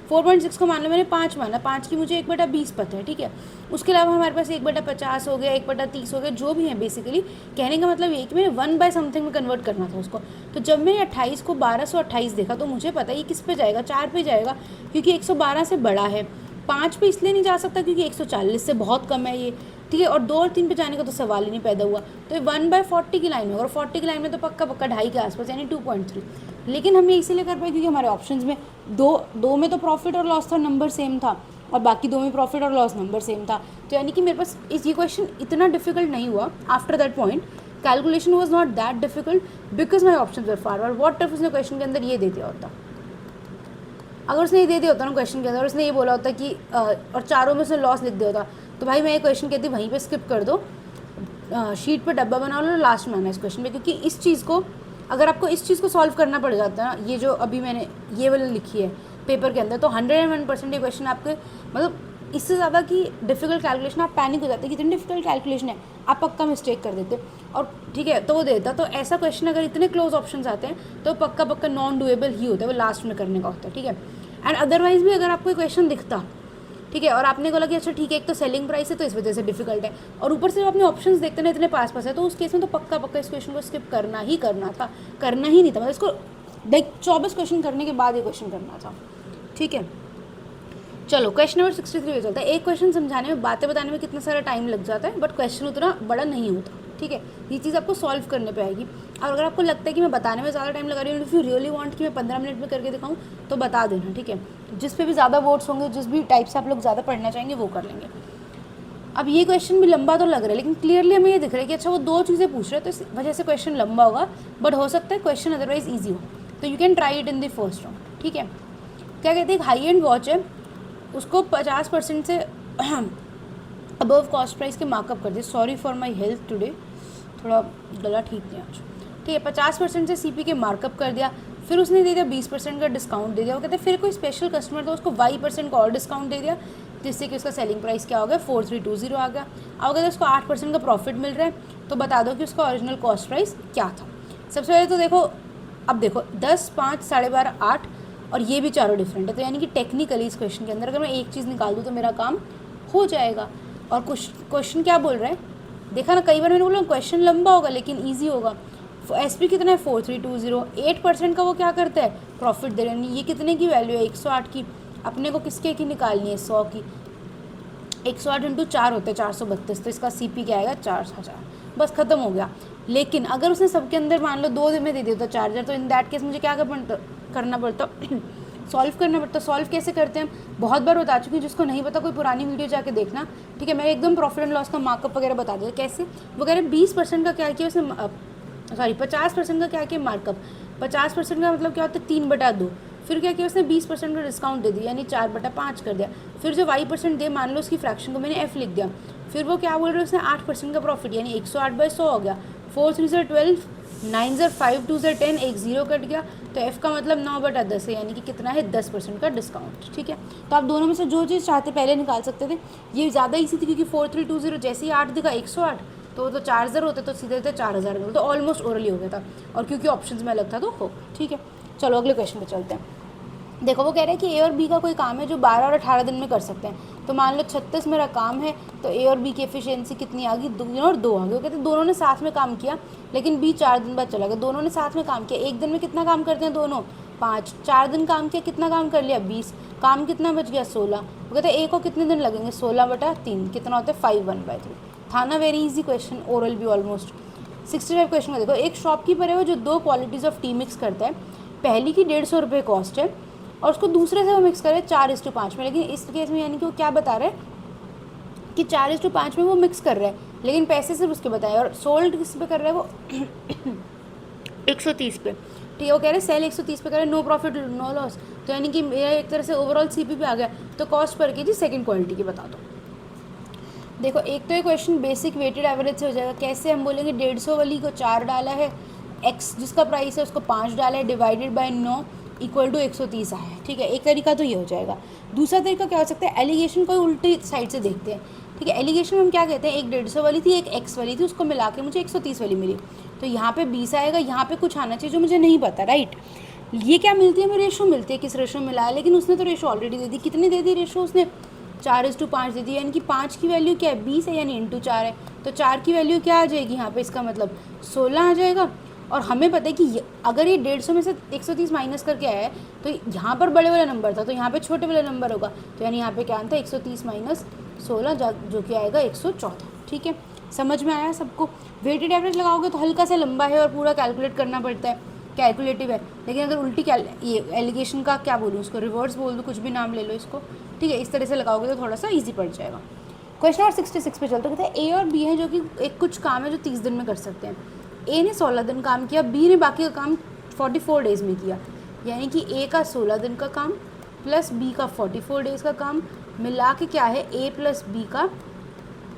4.6 को मान लो मैंने 5 माना, 5 की मुझे 1/20 पता है, ठीक है। उसके अलावा हमारे पास 1/50 हो गया, 1/30 हो गया, जो भी है बेसिकली कहने का मतलब ये कि मैंने 1/समथिंग में कन्वर्ट करना था उसको। तो जब मैंने 28 को 1228 देखा, तो मुझे पता है ये किस पे जाएगा, 4 पे जाएगा, क्योंकि 112 से बड़ा है। 5 पे इसलिए नहीं जा सकता क्योंकि 140 से बहुत कम है ये, ठीक है। और 2 और 3 पे जाने का तो सवाल ही नहीं पैदा हुआ, तो ये 1/40 की लाइन में, और 40 की लाइन में तो पक्का पक्का 2.5 के आसपास, यानी 2.3। लेकिन हम ये इसीलिए कर पाए क्योंकि हमारे ऑप्शंस में दो में तो प्रॉफिट और लॉस था, नंबर सेम था, और बाकी 2 में प्रॉफिट और लॉस नंबर सेम था। तो यानी कि मेरे पास ये क्वेश्चन इतना डिफिकल्ट नहीं हुआ। After that point calculation was not that difficult because my option were forward. What if उसने क्वेश्चन के अंदर ये दे दिया होता, अगर उसने ये दे दिया होता ना क्वेश्चन के अंदर, उसने ये बोला होता कि और चारों में उसने लॉस लिख दिया होता, तो भाई मैं ये क्वेश्चन कहती वहीं पे स्किप कर दो, शीट पे डब्बा बना लो, लास्ट में आना इस क्वेश्चन में। क्योंकि इस चीज़ को अगर आपको इस चीज़ को सॉल्व करना पड़ जाता है ना, ये जो अभी मैंने ये वाली लिखी है पेपर के अंदर, तो 101% ये क्वेश्चन आपके मतलब इससे ज़्यादा कि डिफिकल्ट कैलकुलेशन, आप पैनिक हो जाते कि इतनी डिफिकल्ट कैलकुलेशन है, आप पक्का मिस्टेक कर देते, और ठीक है तो वो देता। तो ऐसा क्वेश्चन अगर इतने क्लोज ऑप्शन आते हैं तो पक्का पक्का नॉन डूएबल ही होता है, वो लास्ट में करने का होता है, ठीक है। एंड अदरवाइज भी अगर आपको क्वेश्चन दिखता, ठीक है, और आपने बोला कि अच्छा ठीक है, एक तो सेलिंग प्राइस है तो इस वजह से डिफिकल्ट है, और ऊपर से अपने ऑप्शंस देखते ना इतने पास है, तो उस केस में तो पक्का पक्का इस क्वेश्चन को स्किप करना ही था, करना ही नहीं था, मतलब इसको 24 क्वेश्चन करने के बाद ये क्वेश्चन करना था, ठीक है। चलो क्वेश्चन नंबर 63 पे चलता है। एक क्वेश्चन समझाने में, बातें बताने में कितना सारा टाइम लग जाता है, बट क्वेश्चन उतना बड़ा नहीं होता, ठीक है। ये चीज़ आपको सॉल्व करने पे आएगी। और अगर आपको लगता है कि मैं बताने में ज़्यादा टाइम लगा रही हूँ, इफ़ यू रियली वांट कि मैं 15 मिनट में करके दिखाऊँ, तो बता देना, ठीक है। जिस पे भी ज़्यादा वर्ड्स होंगे, जिस भी टाइप से आप लोग ज़्यादा पढ़ना चाहेंगे वो कर लेंगे। अब ये क्वेश्चन भी लंबा तो लग रहा है, लेकिन क्लियरली हमें ये दिख रहा है कि अच्छा वो 2 चीज़ें पूछ रहे हैं, तो इस वजह से क्वेश्चन लंबा होगा, बट हो सकता है क्वेश्चन अदरवाइज ईजी हो, तो you can try it in the first round, ठीक है। क्या कहते हैं, एक हाई एंड वॉच है, उसको 50% से अबव कॉस्ट प्राइस के मार्कअप कर दिए। Sorry for my health today, थोड़ा गला ठीक नहीं आज, ठीक है। 50% से सीपी के मार्कअप कर दिया, फिर उसने दे दिया 20% का डिस्काउंट दे दिया। वो कहते हैं फिर कोई स्पेशल कस्टमर था, उसको y% का और डिस्काउंट दे दिया, जिससे कि उसका सेलिंग प्राइस क्या हो गया 4320 आ गया। अब अगर उसको 8% का प्रॉफिट मिल रहा है, तो बता दो कि उसका ओरिजिनल कॉस्ट प्राइस क्या था। सबसे पहले तो देखो, अब देखो 10, 5, 12.5, 8 और ये भी चारों डिफरेंट है, तो यानी कि टेक्निकली इस क्वेश्चन के अंदर अगर मैं एक चीज़ निकाल दूँ तो मेरा काम हो जाएगा। और कुछ क्वेश्चन क्या बोल रहा है, देखा ना, कई बार मैंने बोला क्वेश्चन लंबा होगा लेकिन ईजी होगा। SP कितना है 4320, 8% का वो क्या करता है, प्रॉफिट दे रहे हैं। ये कितने की वैल्यू है 108 की, अपने को किसके की निकालनी है 100 की, 108 इंटू 4 होते हैं 432, तो इसका CP क्या आएगा 4000, बस खत्म हो गया। लेकिन अगर उसने सबके अंदर मान लो 2 दिन में दे दिया था 4000, तो इन दैट केस मुझे क्या करना पड़ता सॉल्व करना पड़ता। सॉल्व कैसे करते हैं बहुत बार बता चुकी हूँ, जिसको नहीं पता कोई पुरानी वीडियो जाके देखना, ठीक है। मैं एकदम प्रॉफिट एंड लॉस का मार्कअप वगैरह बता दिया कैसे। वो कह रहे 20% का क्या किया उसने, सॉरी 50% का क्या किया मार्कअप। 50% का मतलब क्या होता है 3/2, फिर क्या किया उसने 20% का डिस्काउंट दे दिया, यानी 4/5 कर दिया। फिर जो y% दे, मान लो उसकी फ्रैक्शन को मैंने f लिख दिया, फिर वो क्या बोल रहे हैं उसने 8% का प्रॉफिट, यानी 108/100 हो गया। 4 3 से 12, 9 से 5, 2 से 10, एक 0 कट गया, तो f का मतलब 9/10 है, यानी कि कितना है 10% का डिस्काउंट, ठीक है। तो आप दोनों में से जो चीज़ चाहते पहले निकाल सकते थे। ये ज़्यादा ईजी थी क्योंकि 4320 जैसे ही 8 दिखा 108, तो 4000 होते तो सीधे थे 4000 में, तो ऑलमोस्ट ओरली हो गया था, और क्योंकि ऑप्शंस में अलग था तो हो, ठीक है। चलो अगले क्वेश्चन पे चलते हैं। देखो वो कह रहे हैं कि A और B का कोई काम है जो 12 और 18 दिन में कर सकते हैं। तो मान लो 36 मेरा काम है, तो A और B की एफिशिएंसी कितनी आ गई, 2 और 2 आ गई। वो कहते हैं दोनों ने साथ में काम किया, लेकिन B 4 दिन बाद चला गया। दोनों ने साथ में काम किया, एक दिन में कितना काम करते हैं दोनों, 5, 4 दिन काम किया, कितना काम कर लिया 20, काम कितना बच गया 16। वो कहते हैं A को कितने दिन लगेंगे 16/3, कितना होता है 5 1/3। था ना वेरी इजी क्वेश्चन, ओरल भी ऑलमोस्ट। 65 क्वेश्चन में देखो, एक शॉपकीपर है वो जो 2 क्वालिटीज़ ऑफ टी मिक्स करता है। पहली की 150 रुपये कॉस्ट है, और उसको दूसरे से वो मिक्स करे 4:5 में। लेकिन इस केस में यानी कि वो क्या बता रहे हैं कि 4:5 में वो मिक्स कर रहा है, लेकिन पैसे सिर्फ उसके बताए, और सोल्ड किस पे कर रहा है वो 130 पे, ठीक है। वो कह रहे हैं सेल 130 पे कर रहे हैं, नो प्रॉफिट नो लॉस, तो यानी कि मेरा एक तरह से ओवरऑल CP आ गया। तो cost per KG second quality की बता दो। देखो एक तो ये क्वेश्चन बेसिक वेटेड एवरेज से हो जाएगा। कैसे हम बोलेंगे 150 वाली को 4 डाला है, एक्स जिसका प्राइस है उसको 5 डाला है, डिवाइडेड बाय 9 इक्वल टू 130 आया है, ठीक है। एक तरीका तो ये हो जाएगा। दूसरा तरीका क्या हो सकता है, एलिगेशन को उल्टी साइड से देखते हैं, ठीक है। एलिगेशन में हम क्या कहते हैं, एक 150 वाली थी, एक एक्स वाली थी, उसको मिला के मुझे 130 वाली मिली, तो यहाँ पे 20 आएगा, यहाँ पे कुछ आना चाहिए जो मुझे नहीं पता, राइट। ये क्या मिलती है, हमें रेशो मिलती है, किस रेशो में मिला है, लेकिन उसने तो रेशो ऑलरेडी दे दी। कितनी दे दी रेशो उसने, 4:5 दे दी, यानी कि 5 की वैल्यू क्या है, 20 है, यानी इंटू 4 है, तो 4 की वैल्यू क्या आ जाएगी यहाँ पे, इसका मतलब 16 आ जाएगा। और हमें पता है कि अगर ये 150 में से 130 माइनस करके आया है, तो यहाँ पर बड़े वाला नंबर था, तो यहाँ पे छोटे वाला नंबर होगा, तो यानी यहाँ पे क्या आता है 130 माइनस 16 जो कि आएगा 114, ठीक है। समझ में आया सबको। वेटेड एवरेज लगाओगे तो हल्का सा लंबा है और पूरा कैलकुलेट करना पड़ता है, कैलकुलेटिव है। लेकिन अगर उल्टी ये एलिगेशन का क्या बोलूँ उसको, रिवर्स बोल दो, कुछ भी नाम ले लो इसको, ठीक है। इस तरह से लगाओगे तो थोड़ा सा ईजी पड़ जाएगा। क्वेश्चन नंबर 66 पे चलते, कहते हैं ए और बी है जो कि एक कुछ काम है जो 30 दिन में कर सकते हैं। ए ने 16 दिन काम किया, बी ने बाकी का काम 44 डेज़ में किया, यानी कि ए का 16 दिन का काम प्लस बी का 44 डेज़ का काम मिला के क्या है, ए प्लस बी का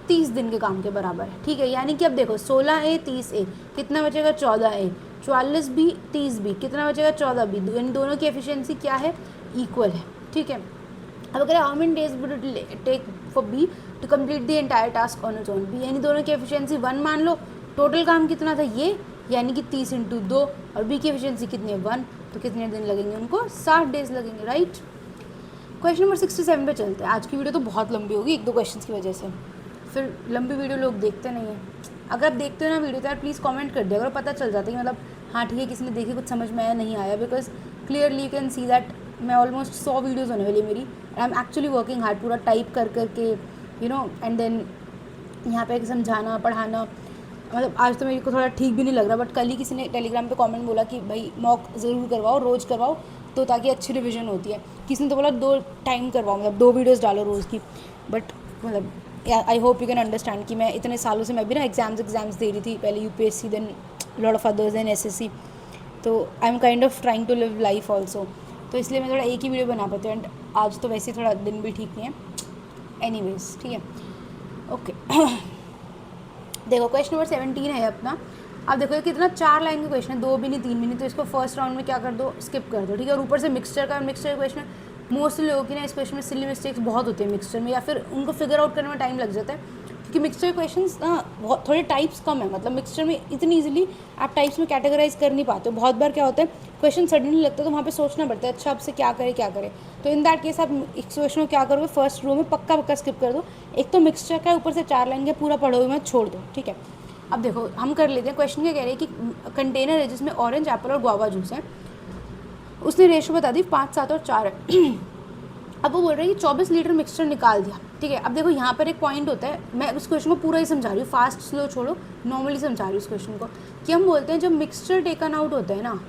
30 दिन के काम के बराबर है, ठीक है। यानी कि अब देखो 16A 30A कितना बचेगा, 14A, 44B 30B कितना बचेगा, 14B, इन दोनों की एफिशिएंसी क्या है, इक्वल है, ठीक है। अब अगर how many days would it take for B to complete the entire task on its own, B यानी दोनों की एफिशिएंसी 1 मान लो, टोटल काम कितना था ये, यानी कि 30 × 2, और बी की एफिशिएंसी कितनी है 1, तो कितने दिन लगेंगे उनको, 60 डेज लगेंगे, राइट। क्वेश्चन नंबर 67 पे चलते हैं। आज की वीडियो तो बहुत लंबी होगी एक दो क्वेश्चन की वजह से, फिर लंबी वीडियो लोग देखते नहीं हैं। अगर आप देखते हो ना वीडियो तो यार प्लीज़ कमेंट कर दिया अगर पता चल जाता है कि मतलब हाँ ठीक है किसी ने देखी कुछ समझ में आया नहीं आया, because clearly you can see that मैं ऑलमोस्ट 100 वीडियोज़ होने वाली मेरी, I am actually working hard, पूरा टाइप कर करके यू नो, एंड देन यहाँ पे समझाना पढ़ाना। मतलब आज तो मेरे को थोड़ा ठीक भी नहीं लग रहा, बट कल ही किसी ने टेलीग्राम पे कमेंट बोला कि भाई मॉक ज़रूर करवाओ, रोज़ करवाओ, तो ताकि अच्छी रिवीजन होती है। किसी ने तो बोला 2 टाइम करवाओ, मतलब 2 वीडियोज़ डालो रोज़ की, बट मतलब I hope you can understand कि मैं इतने सालों से मैं भी ना एग्ज़ाम्स दे रही थी, पहले UPSC then lot of others than SSC, तो I am kind of trying to live life also, तो इसलिए मैं थोड़ा एक ही वीडियो बना पाती हूँ, एंड आज तो वैसे ही थोड़ा दिन भी ठीक नहीं है, एनीवेज ठीक है, ओके। देखो क्वेश्चन नंबर 17 है अपना। अब देखो ये कितना 4 लाइन का क्वेश्चन है, 2 भी नहीं 3 भी नहीं, तो इसको फर्स्ट राउंड में क्या कर दो, स्किप कर दो, ठीक है। और ऊपर से मिक्सचर क्वेश्चन, मोस्टली लोगों की ना इस क्वेश्चन में सिली मिस्टेक्स बहुत होती है मिक्सचर में, या फिर उनको फिगर आउट करने में टाइम लग जाता है, क्योंकि मिक्सचर क्वेश्चंस ना बहुत थोड़े टाइप्स कम है, मतलब मिक्सचर में इतनी ईजिली आप टाइप्स में कैटेगराइज कर नहीं पाते हो। बहुत बार क्या होता है क्वेश्चन सडनली लगता है तो वहाँ पे सोचना पड़ता है अच्छा आपसे क्या करे, तो इन दैट केस आप इस क्वेश्चन को क्या करोगे, फर्स्ट रो में पक्का स्किप कर दो। एक तो मिक्सचर का ऊपर से 4 लाइन का पूरा पढ़ोगे मत, छोड़ दो, ठीक है। अब देखो हम कर लेते हैं, क्वेश्चन क्या कह रहे हैं कि कंटेनर है जिसमें ऑरेंज एप्पल और गुआवा जूस है, उसने रेशो बता दी 5, 7 और 4 है। अब वो बोल रहे हैं कि 24 लीटर मिक्सचर निकाल दिया, ठीक है। अब देखो यहाँ पर एक पॉइंट होता है, मैं उस क्वेश्चन को पूरा ही समझा रही हूँ, फास्ट स्लो छोड़ो, नॉर्मली समझा रही हूँ इस क्वेश्चन को, कि हम बोलते हैं जब मिक्सचर टेकन आउट होता है ना,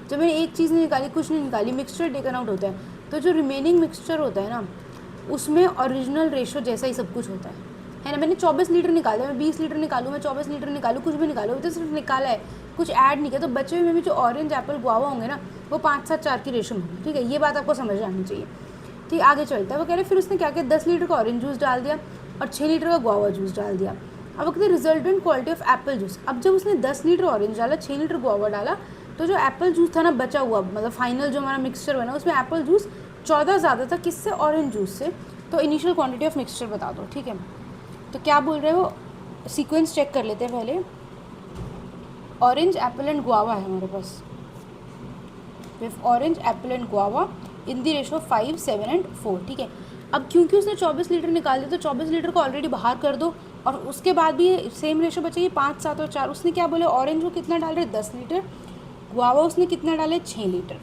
जब मैंने एक चीज़ नहीं निकाली, कुछ नहीं निकाली, मिक्सचर टेकन आउट होता है, तो जो रिमेनिंग मिक्सचर होता है ना उसमें ओरिजिनल रेशो जैसा ही सब कुछ होता है ना। मैंने 24 लीटर निकाला, मैं 20 लीटर निकालूँ, मैं 24 लीटर निकालूँ, कुछ भी निकालो, तो सिर्फ निकाला है, कुछ ऐड नहीं किया, तो बचे हुए में भी जो ऑरेंज एप्पल गुआवा होंगे ना वो 5, 7, 4 की रेशो में होंगे, ठीक है। ये बात आपको समझ आनी चाहिए, ठीक। आगे चलता है, वो कह रहे फिर उसने क्या किया, 10 लीटर का ऑरेंज जूस डाल दिया और 6 लीटर का गुआवा जूस डाल दिया। अब वो कहते हैं resultant quality of Apple juice. अब जब उसने 10 लीटर ऑरेंज डाला, 6 लीटर गुआवा डाला, तो जो एप्पल जूस था ना बचा हुआ, मतलब फाइनल जो हमारा मिक्सचर बना उसमें एप्पल जूस 14 ज़्यादा था, किससे, ऑरेंज जूस से। तो इनिशियल क्वांटिटी ऑफ मिक्सचर बता दो, ठीक है। तो क्या बोल रहे हो, सीक्वेंस चेक कर लेते हैं पहले। ऑरेंज एप्पल एंड गुआवा है हमारे पास, orange apple and guava in the ratio 5, 7 and 4, ठीक है। अब क्योंकि उसने 24 लीटर निकाल दिया तो 24 लीटर को ऑलरेडी बाहर कर दो, और उसके बाद भी सेम रेशो बचेगी 5, 7 और 4। उसने क्या बोले, ऑरेंज को कितना डाल रहे, 10 लीटर, गुआवा उसने कितना डाले, 6 लीटर,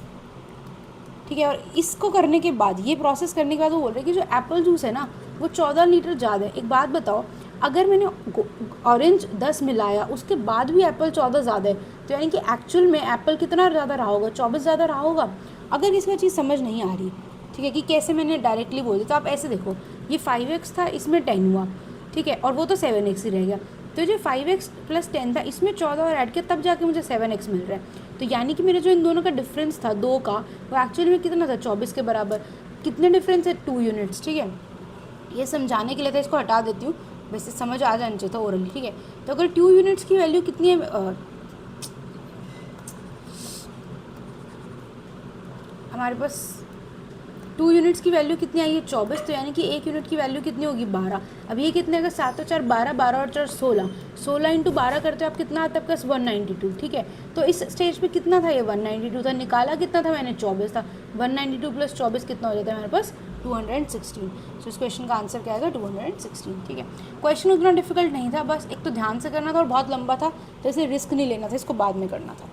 ठीक है। और इसको करने के बाद, ये प्रोसेस करने के बाद वो बोल रहे हैं कि जो एप्पल जूस है ना वो 14 लीटर ज़्यादा है। एक बात बताओ, अगर मैंने ऑरेंज 10 मिलाया उसके बाद भी एप्पल 14 ज़्यादा है, तो यानी कि एक्चुअल में एप्पल कितना ज़्यादा रहा होगा, 24 ज़्यादा रहा होगा। अगर इसमें चीज़ समझ नहीं आ रही, ठीक है, कि कैसे मैंने डायरेक्टली बोल दिया, तो आप ऐसे देखो, ये 5x था, इसमें 10 हुआ, ठीक है, और वो तो 7x ही रह गया। तो जो 5x + 10 था इसमें 14 और ऐड किया तब जाके मुझे 7x मिल रहा है। तो यानी कि मेरे जो इन दोनों का डिफरेंस था 2 का, वो एक्चुअली में कितना था 24 के बराबर। कितने डिफरेंस है 2 यूनिट्स। ठीक है, ये समझाने के लिए था, इसको हटा देती हूँ, वैसे समझ आ जाना चाहिए था ओरली। ठीक है, तो अगर 2 यूनिट्स की वैल्यू कितनी है हमारे पास 2 यूनिट्स की वैल्यू कितनी आई है 24, तो यानी कि 1 यूनिट की वैल्यू कितनी होगी 12। अब ये कितने, अगर 7 और 4 12, 12 और 4 16, 16 इंटू 12 करते हो आप कितना आता है आपका 192। ठीक है, तो इस स्टेज पे कितना था, ये 192 था। निकाला कितना था मैंने 24 था। 192 + 24 कितना हो जाता है हमारे पास 216। सो इस क्वेश्चन का आंसर क्या आएगा 216। ठीक है, क्वेश्चन उतना डिफिकल्ट नहीं था, बस एक तो ध्यान से करना था और बहुत लंबा था, तो इसे रिस्क नहीं लेना था, इसको बाद में करना था।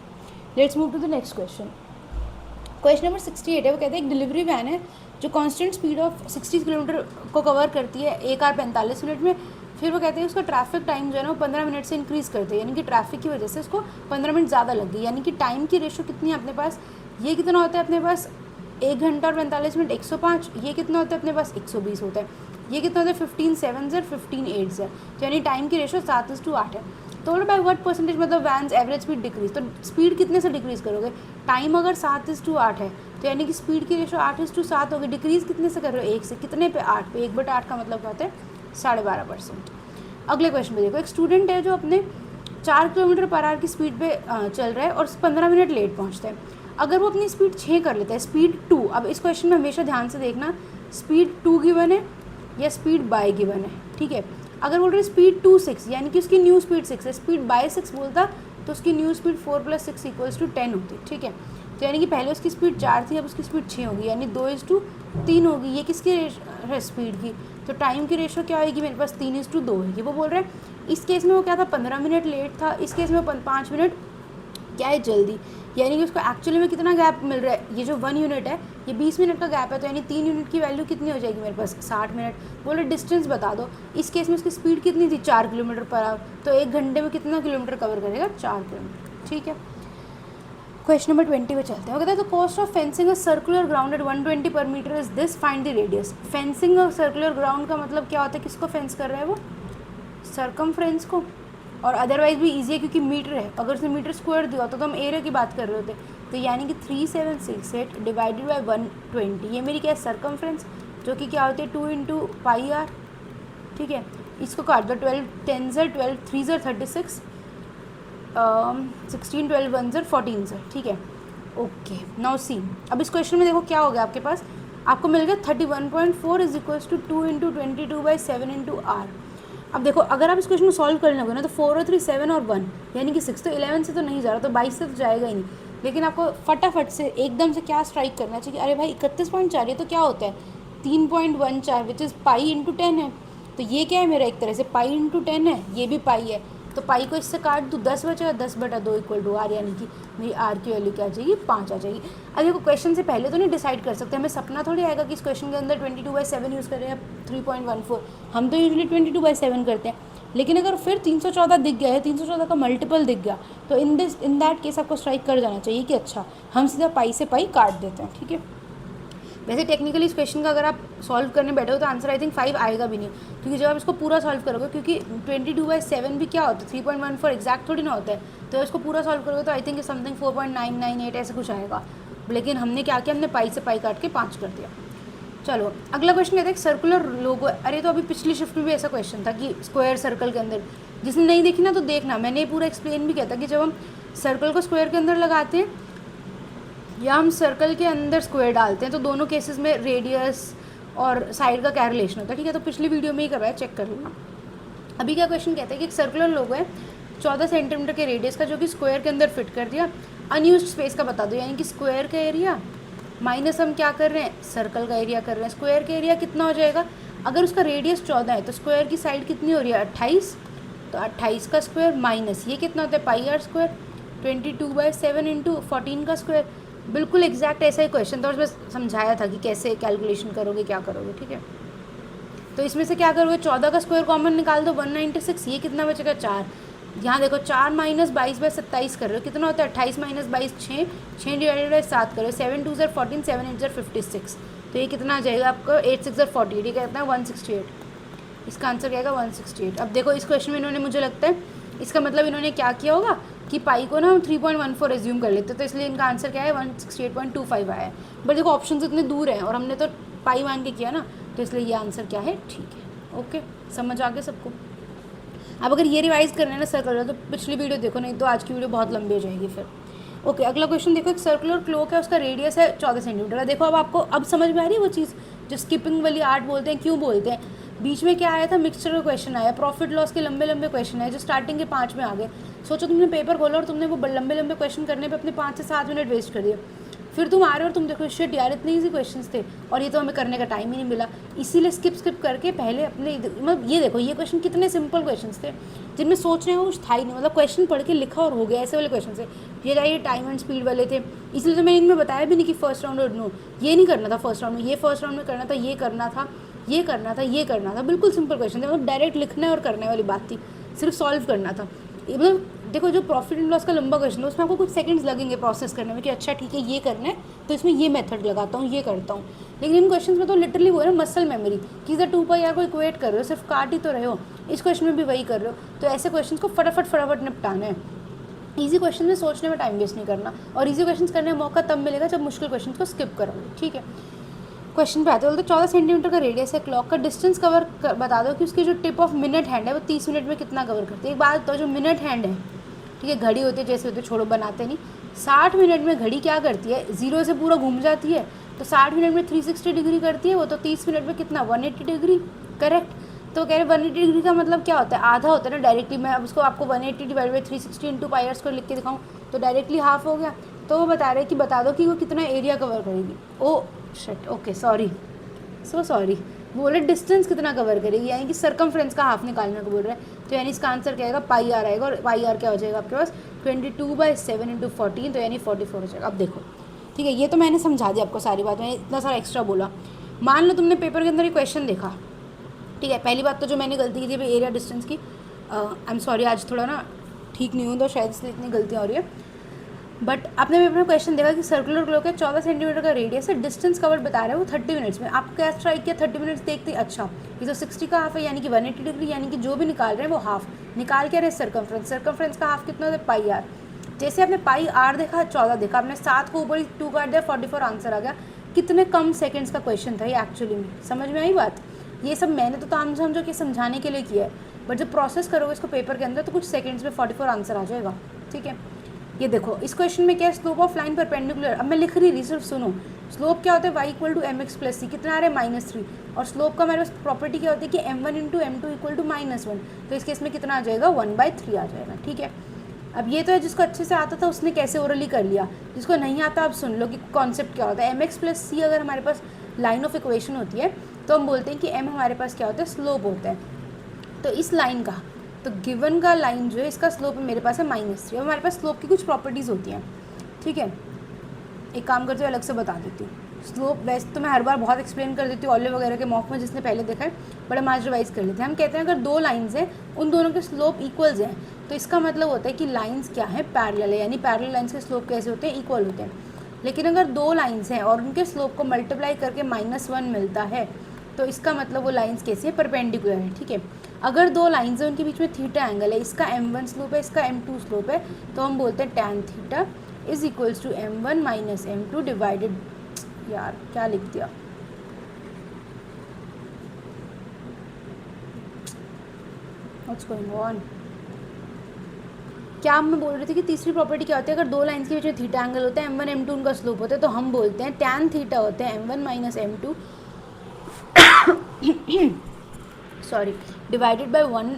Let's move to the next question. Question number 68 है, वो कहते हैं एक डिलीवरी वैन है जो कांस्टेंट स्पीड ऑफ 60 किलोमीटर को कवर करती है 1 आवर 45 मिनट में। फिर वो कहते हैं उसका ट्रैफिक टाइम जो है ना वो 15 मिनट से इंक्रीज़ करते हैं, यानी कि ट्रैफिक की वजह से उसको 15 मिनट ज़्यादा लग गई। यानी कि टाइम की रेशो कितनी है अपने पास, ये कितना होता है अपने पास 1 घंटा और 45 मिनट 105, ये कितना होता है अपने पास 120 होता है, ये कितना होता है 15 7 से 15 8 से, तो यानी टाइम की रेशो 7:8 है। तो बाय व्हाट परसेंटेज मतलब वैन्स एवरेज स्पीड डिक्रीज, तो स्पीड कितने से डिक्रीज़ करोगे, टाइम अगर 7:8 है तो यानी कि स्पीड की रेशो 8:7 होगी। डिक्रीज़ कितने से कर रहे हो 1 से, कितने पे 8 पे, 1/8 का मतलब क्या होता है 12.5%। अगले क्वेश्चन में देखो, एक स्टूडेंट है जो अपने 4 किलोमीटर पर आवर की स्पीड पे चल रहा है और 15 मिनट लेट पहुंचता है। अगर वो अपनी स्पीड 6 कर लेता है, स्पीड 2, अब इस क्वेश्चन में हमेशा ध्यान से देखना स्पीड 2 गिवन है या स्पीड बाय गिवन है। ठीक है, अगर बोल रहे स्पीड 2 6 यानी कि उसकी न्यू स्पीड 6 है, स्पीड बाय 6 बोलता तो उसकी न्यू स्पीड 4 + 6 = 10 होती। ठीक है, तो यानी कि पहले उसकी स्पीड 4 थी, अब उसकी स्पीड 6 होगी, यानी 2:3 होगी। ये किसकी है स्पीड की, तो टाइम की रेशो क्या होगी मेरे पास 3:2 होगी। वो बोल रहे हैं इस केस में वो क्या था 15 मिनट लेट था, इस केस में 5 मिनट क्या है जल्दी, यानी कि उसको एक्चुअली में कितना गैप मिल रहा है, ये जो 1 यूनिट है ये 20 मिनट का गैप है, तो यानी 3 यूनिट की वैल्यू कितनी हो जाएगी मेरे पास 60 मिनट। बोले डिस्टेंस बता दो, इस केस में उसकी स्पीड कितनी थी 4 किलोमीटर पर आवर, तो 1 घंटे में कितना किलोमीटर कवर करेगा 4 किलोमीटर। ठीक है, क्वेश्चन नंबर 20 पे चलते हैं। वो कहता है the cost of fencing a circular ground at 120 per metre is this, find the radius. Fencing a circular ground का मतलब क्या होता है, किसको फेंस कर रहा है वो सरकमफ्रेंस को, और अदरवाइज भी ईजी है क्योंकि मीटर है, अगर उसने मीटर स्क्वायर दिया होता तो हम एरिया की बात कर रहे होते। तो यानी कि 3768 डिवाइडेड बाय 120, ये मेरी क्या है सरकमफ्रेंस, जो कि क्या होती है 2 × πr। ठीक है, इसको काट दो, 12 10 से 12 3 से 36, 16 12 1 से 14 से। ठीक है, ओके नाउ सी, अब इस क्वेश्चन में देखो क्या हो गया आपके पास, आपको मिल गया 31.4 = 2 × 22/7 × r। अब देखो अगर आप इस क्वेश्चन को सॉल्व कर लोगे ना तो 4 और 3 7 और 1 यानी कि 6, तो 11 से तो नहीं जा रहा, तो 22 से तो जाएगा ही नहीं। लेकिन आपको फटाफट से एकदम से क्या स्ट्राइक करना चाहिए, अरे भाई 31.4 ये तो क्या होता है 3.14 विच इज़ पाई × 10 है, तो ये क्या है मेरा एक तरह से पाई × 10 है, ये भी पाई है, तो पाई को इससे काट दूँ 10 बचेगा, 10/2 = r, यानी कि मेरी r की वैल्यू क्या आ जाएगी 5 आ जाएगी। अब देखो क्वेश्चन से पहले तो नहीं डिसाइड कर सकते, हमें सपना थोड़ी आएगा कि इस क्वेश्चन के अंदर 22/7 यूज़ करें या 3.14, हम तो यूजुअली 22/7 करते हैं। लेकिन अगर फिर 314 दिख गया है, 314 का मल्टीपल दिख गया, तो इन दैट केस आपको स्ट्राइक कर जाना चाहिए कि अच्छा हम सीधा पाई से पाई काट देते हैं। ठीक है, वैसे टेक्निकली इस क्वेश्चन का अगर आप सॉल्व करने बैठो तो आंसर आई थिंक 5 आएगा भी नहीं, क्योंकि जब आप इसको पूरा सॉल्व करोगे, क्योंकि 22/7 भी क्या होता है 3.14 एग्जैक्ट थोड़ी ना होता है, तो इसको पूरा सॉल्व करोगे तो आई थिंक समथिंग 4.998 ऐसे कुछ आएगा। लेकिन हमने क्या किया, हमने पाई से पाई काट के 5 कर दिया। चलो अगला क्वेश्चन कहते हैं सर्कुलर लोगो। अरे तो अभी पिछली शिफ्ट में भी ऐसा क्वेश्चन था कि स्क्वायर सर्कल के अंदर, जिसने नहीं देखी ना तो देखना, मैंने पूरा एक्सप्लेन भी किया था कि जब हम सर्कल को स्क्वायर के अंदर लगाते हैं या हम सर्कल के अंदर स्क्वायर डालते हैं तो दोनों केसेस में रेडियस और साइड का क्या रिलेशन होता है। ठीक है, तो पिछली वीडियो में ही करवाया, चेक कर लेना। अभी क्या क्वेश्चन कहता है कि एक सर्कुलर लोगो है 14 सेंटीमीटर के रेडियस का, जो कि स्क्वायर के अंदर फिट कर दिया, अनयूज्ड स्पेस का बता दो, यानी कि स्क्वायर का एरिया माइनस हम क्या कर रहे हैं सर्कल का एरिया कर रहे हैं। स्क्वायर का एरिया कितना हो जाएगा, अगर उसका रेडियस 14 है तो स्क्वायर की साइड कितनी हो रही है 28, तो 28 का स्क्वायर माइनस ये कितना होता है πr², 22/7 × 14 का स्क्वायर। बिल्कुल एग्जैक्ट ऐसा ही क्वेश्चन था, और उसमें समझाया था कि कैसे कैलकुलेशन करोगे क्या करोगे। ठीक है, तो इसमें से क्या करोगे 14 का स्क्वायर कॉमन निकाल दो 196, ये कितना बचेगा 4। यहाँ देखो 4 - 22/27 कर रहे हो, कितना होता है 28 - 22 6, 6 डिवाइडेड बाई 7 करो, 7 2 = 14, 7 8 = 56, तो ये कितना आ जाएगा आपको 8 6 = 48, ये कितना है 168। इसका आंसर क्या आएगा 168। अब देखो इस क्वेश्चन में इन्होंने, मुझे लगता है इसका मतलब इन्होंने क्या किया होगा कि पाई को ना 3.14 एज्यूम कर लेते, तो इसलिए इनका आंसर क्या है 168.25 आया है। बट देखो ऑप्शन इतने दूर हैं और हमने तो पाई मान के किया ना, तो इसलिए ये आंसर क्या है, ठीक है। ओके, समझ आ गया सबको। अब अगर ये रिवाइज करना है ना सर्कुलर, तो पिछली वीडियो देखो, नहीं तो आज की वीडियो बहुत लंबी हो जाएगी फिर। ओके, अगला क्वेश्चन देखो, एक सर्कुलर क्लोक है, उसका रेडियस है 14 सेंटीमीटर। देखो अब आपको अब समझ में आ रही है वो चीज़ जो स्किपिंग वाली आर्ट बोलते हैं, क्यों बोलते हैं। बीच में क्या आया था, मिक्सचर का क्वेश्चन आया, प्रॉफिट लॉस के लंबे लंबे क्वेश्चन है जो स्टार्टिंग के 5 में आ गए। सोचो तुमने पेपर खोला और तुमने वो लंबे लंबे क्वेश्चन करने पे अपने 5 से 7 मिनट वेस्ट कर दिए। फिर तुम आ रहे हो और तुम देखो शिट यार इतने ईजी क्वेश्चंस थे और ये तो हमें करने का टाइम ही नहीं मिला, इसीलिए स्किप करके पहले अपने मतलब ये देखो ये क्वेश्चन कितने सिंपल क्वेश्चंस थे जिनमें सोचने का कुछ था ही नहीं, मतलब क्वेश्चन पढ़ के लिखा और हो गया, ऐसे वाले क्वेश्चन थे। ये जाइए टाइम एंड स्पीड वाले थे, इसलिए तो मैंने इनमें बताया भी नहीं कि फर्स्ट राउंड और नो, ये नहीं करना था फर्स्ट राउंड में, ये फर्स्ट राउंड में करना था, ये करना था, ये करना था, ये करना था। बिल्कुल सिंपल क्वेश्चन थे, मतलब डायरेक्ट लिखने और करने वाली बात थी, सिर्फ सॉल्व करना था। मतलब देखो जो प्रॉफिट एंड लॉस का लंबा क्वेश्चन है उसमें आपको कुछ सेकंड्स लगेंगे प्रोसेस करने में कि अच्छा ठीक है ये करना है तो इसमें ये मेथड लगाता हूँ, ये करता हूँ। लेकिन इन क्वेश्चंस में तो लिटरली वो है ना मसल मेमोरी कि इधर 2 पाई आर को इक्वेट कर रहे हो, सिर्फ काट ही तो रहे हो, इस क्वेश्चन में भी वही कर रहे हो। तो ऐसे क्वेश्चन को फटाफट निपटाना है। ईजी क्वेश्चन में सोचने में टाइम वेस्ट नहीं करना, और ईजी क्वेश्चन करने का मौका तब मिलेगा जब मुश्किल क्वेश्चन को स्किप करोगे, ठीक है। क्वेश्चन पे आते हैं, बोलते 14 सेंटीमीटर का रेडियस है, क्लॉक का डिस्टेंस कवर बता दो कि उसकी जो टिप ऑफ मिनट हैंड है वो 30 मिनट में कितना कवर करती है। एक बात तो जो मिनट हैंड है, ठीक है, घड़ी होती है जैसे होती है, छोड़ो बनाते नहीं, 60 मिनट में घड़ी क्या करती है, जीरो से पूरा घूम जाती है, तो 60 मिनट में 360 डिग्री करती है वो, तो 30 मिनट में कितना 180 डिग्री, करेक्ट। तो कह रहे 180 डिग्री का मतलब क्या होता है, आधा होता है ना डायरेक्टली। मैं अब उसको आपको 180 divide by 360 into pi hours को लिख के दिखाऊँ तो डायरेक्टली हाफ हो गया। तो वो बता रहे कि बता दो कि वो कितना एरिया कवर करेगी। Oh shit, okay sorry, so sorry, बोले डिस्टेंस कितना कवर करेगी, यानी कि सर्कमफ्रेंस का हाफ निकालने को बोल रहे हैं। तो यानी इसका आंसर क्या आएगा, पाई आर आएगा, और पाई आर क्या हो जाएगा आपके पास 22/7 इंटू 14, तो यानी 44 हो जाएगा। अब देखो ठीक है, ये तो मैंने समझा दिया आपको सारी बात, मैंने इतना सारा एक्स्ट्रा बोला। मान लो तुमने पेपर के अंदर ये क्वेश्चन देखा, ठीक है, पहली बात तो जो मैंने गलती की थी भाई एरिया डिस्टेंस की, आई एम सॉरी आज थोड़ा ना ठीक नहीं हूँ तो शायद इसलिए इतनी गलतियाँ हो रही है। बट आपने पेपर में क्वेश्चन देखा कि सर्कुलर क्लॉक है, 14 सेंटीमीटर का रेडियस है, डिस्टेंस कवर बता रहे हैं वो 30 मिनट्स में। आप क्या स्ट्राइक किया 30 मिनट्स देखते अच्छा, ये तो 60 का हाफ है यानी कि 180 डिग्री, यानी कि जो भी निकाल रहे हैं वो हाफ निकाल के रहे। सर्कमफ्रेंस का हाफ कितना होता है, पाई आर। जैसे आपने पाई आर देखा 14 देखा, आपने 7 को ऊपर 2 काट दिया, 44 आंसर आ गया। कितने कम सेकेंड्स का क्वेश्चन था ये एक्चुअली में, समझ में आई बात। ये सब मैंने तो ताम समझो कि समझाने के लिए किया है, बट जब प्रोसेस करोगे इसको पेपर के अंदर तो कुछ सेकेंड्स में 44 आंसर आ जाएगा, ठीक है। ये देखो इस क्वेश्चन में क्या है, स्लोप ऑफ लाइन परपेंडिकुलर। अब मैं लिख नहीं रही, सिर्फ सुनो। स्लोप क्या होता है, y equal to mx plus c, कितना आ रहा है -3, और स्लोप का हमारे पास प्रॉपर्टी क्या होती है कि m1 into m2 equal to -1, तो इस केस में कितना आ जाएगा 1/3 आ जाएगा, ठीक है। अब ये तो है जिसको अच्छे से आता था उसने कैसे ओरली कर लिया, जिसको नहीं आता अब सुन लो कि कॉन्सेप्ट क्या होता है। mx प्लस सी अगर हमारे पास लाइन ऑफ इक्वेशन होती है तो हम बोलते हैं कि m हमारे पास क्या होता है, स्लोप होता है। तो इस लाइन का, तो गिवन का लाइन जो है इसका स्लोप मेरे पास है -3। अब हमारे पास स्लोप की कुछ प्रॉपर्टीज़ होती हैं, ठीक है। एक काम करते हुए अलग से बता देती हूँ। स्लोप वैसे तो मैं हर बार बहुत एक्सप्लेन कर देती हूँ ऑले वगैरह के मॉक में, जिसने पहले देखा है, बट हम आज रिवाइज कर लेते हैं। हम कहते हैं अगर 2 लाइन्स हैं उन दोनों के स्लोप इक्वल्स हैं तो इसका मतलब होता है कि लाइन्स क्या है, पैरेलल है, यानी पैरेलल लाइन्स के स्लोप कैसे होते हैं, इक्वल होते हैं। लेकिन अगर 2 लाइन्स हैं और उनके स्लोप को मल्टीप्लाई करके -1 मिलता है तो इसका मतलब वो लाइन्स कैसी है, परपेंडिकुलर है, ठीक है। अगर 2 लाइन्स हैं उनके बीच में थीटा एंगल है, इसका m1 स्लोप है, इसका m2 स्लोप है, तो हम बोलते हैं tan theta is equals to m1 minus m2 divided, यार क्या लिख दिया, व्हाट्स गोइंग ऑन। क्या मैं बोल रही थी कि तीसरी प्रॉपर्टी क्या होती है, अगर 2 लाइन्स के बीच में थीटा एंगल होता है, m1 m2 उनका स्लोप होता है, तो हम बोलते हैं tan थीटा होते हैं m1 minus m2 sorry divided by 1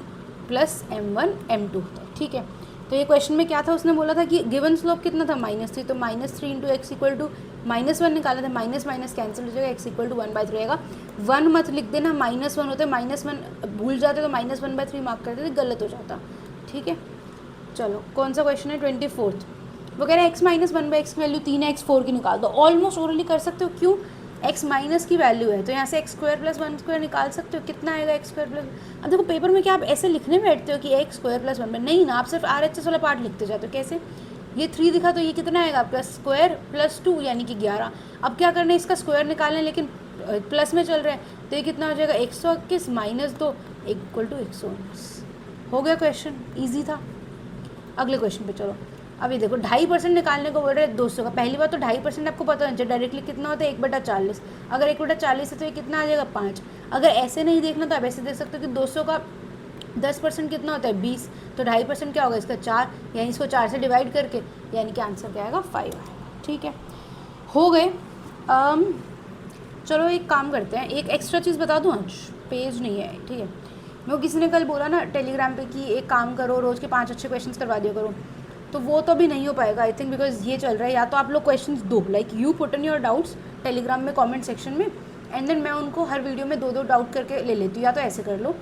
plus m1 m2 होता है, ठीक है। तो ये क्वेश्चन में क्या था, उसने बोला था कि गिवन स्लोप कितना था -3, तो -3 इंटू एक्स इक्वल टू -1 निकाला था, माइनस माइनस कैंसिल हो जाएगा, एक्स इक्वल टू 1/3 रहेगा। 1 मत लिख देना, -1 होते हैं, -1 भूल जाते तो -1/3 मार्क करते थे, गलत हो जाता, ठीक है। चलो कौन सा क्वेश्चन है, 24th। वो कह रहे हैं x माइनस 1/x की वैल्यू 3 है, x4 की निकाल दो। ऑलमोस्ट ओरली कर सकते हो, क्यों, x माइनस की वैल्यू है तो यहाँ से x² + 1² निकाल सकते हो, कितना आएगा x² + अब देखो पेपर में क्या आप ऐसे लिखने बैठते हो कि x² + 1 नहीं ना, आप सिर्फ RHS वाला पार्ट लिखते जाते हो। कैसे, ये 3 दिखा तो ये कितना आएगा आपका, स्क्वायर + 2 यानी कि 11। अब क्या करना है, इसका स्क्वायर निकालना है, लेकिन प्लस में चल रहे हैं, तो ये कितना हो जाएगा 121 माइनस 2 इक्वल टू 119। हो गया क्वेश्चन, ईजी था। अगले क्वेश्चन पे चलो। अभी देखो 2.5% निकालने को बोल रहे हैं 200 का। पहली बात तो 2.5% आपको पता होना चाहिए डायरेक्टली कितना होता है 1/40। अगर 1/40 है तो ये कितना आ जाएगा 5। अगर ऐसे नहीं देखना तो आप ऐसे देख सकते हो कि 200 का 10% कितना होता है 20, तो 2.5% क्या होगा इसका 4, यानी इसको 4 से डिवाइड करके, यानी कि आंसर क्या आएगा 5। ठीक है, हो गए। चलो एक काम करते हैं, एक एक्स्ट्रा चीज़ बता दूँ आज, पेज नहीं है ठीक है। मेरे को किसी ने कल बोला ना टेलीग्राम पे कि एक काम करो, रोज़ के 5 अच्छे क्वेश्चंस करवा दिया करो, तो वो तो अभी नहीं हो पाएगा आई थिंक, बिकॉज ये चल रहा है। या तो आप लोग क्वेश्चंस दो, like you put in your doubts Telegram में कमेंट सेक्शन में, एंड देन मैं उनको हर वीडियो में 2-2 डाउट करके ले लेती हूँ, या तो ऐसे कर लो,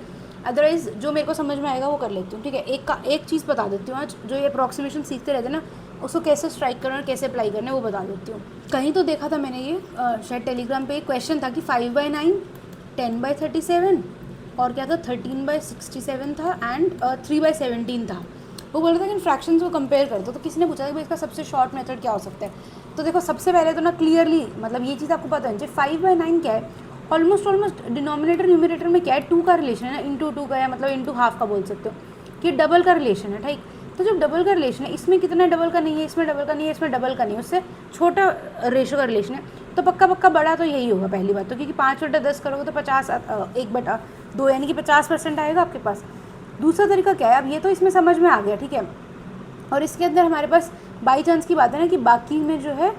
अदरवाइज़ जो मेरे को समझ में आएगा वो कर लेती हूँ। ठीक है, एक चीज़ बता देती हूँ आज, जो ये अप्रॉक्सीमेशन सीखते रहते हैं ना, उसको कैसे स्ट्राइक करना और कैसे अप्लाई करना है वो बता देती हूँ। कहीं तो देखा था मैंने ये शायद टेलीग्राम पे एक क्वेश्चन था कि 5/9, 10/37 और क्या था 13/67 था एंड 3/17 था। वो बोल रहा था कि इन फ्रैक्शंस को कंपेयर कर दो, तो किसी ने पूछा कि भाई इसका सबसे शॉर्ट मेथड क्या हो सकता है। तो देखो सबसे पहले तो ना क्लियरली मतलब ये चीज़ आपको पता है 5/9 क्या है, ऑलमोस्ट डिनोमिनेटर न्यूमरेटर में क्या है 2 का रिलेशन है ना, इंटू 2 का या मतलब इंटू हाफ का बोल सकते हो कि डबल का रिलेशन है। ठीक, तो जब डबल का रिलेशन है, इसमें कितना डबल का नहीं है, इसमें डबल का नहीं है, इसमें डबल का नहीं है, उससे छोटा रेशो का रिलेशन है, तो पक्का बड़ा तो यही होगा पहली बात तो, क्योंकि 5/10 करोगे तो 50 1/2 यानी कि 50% आएगा आपके पास। दूसरा तरीका क्या है, अब ये तो इसमें समझ में आ गया ठीक है, और इसके अंदर हमारे पास बाई चांस की बात है ना कि बाकी में जो है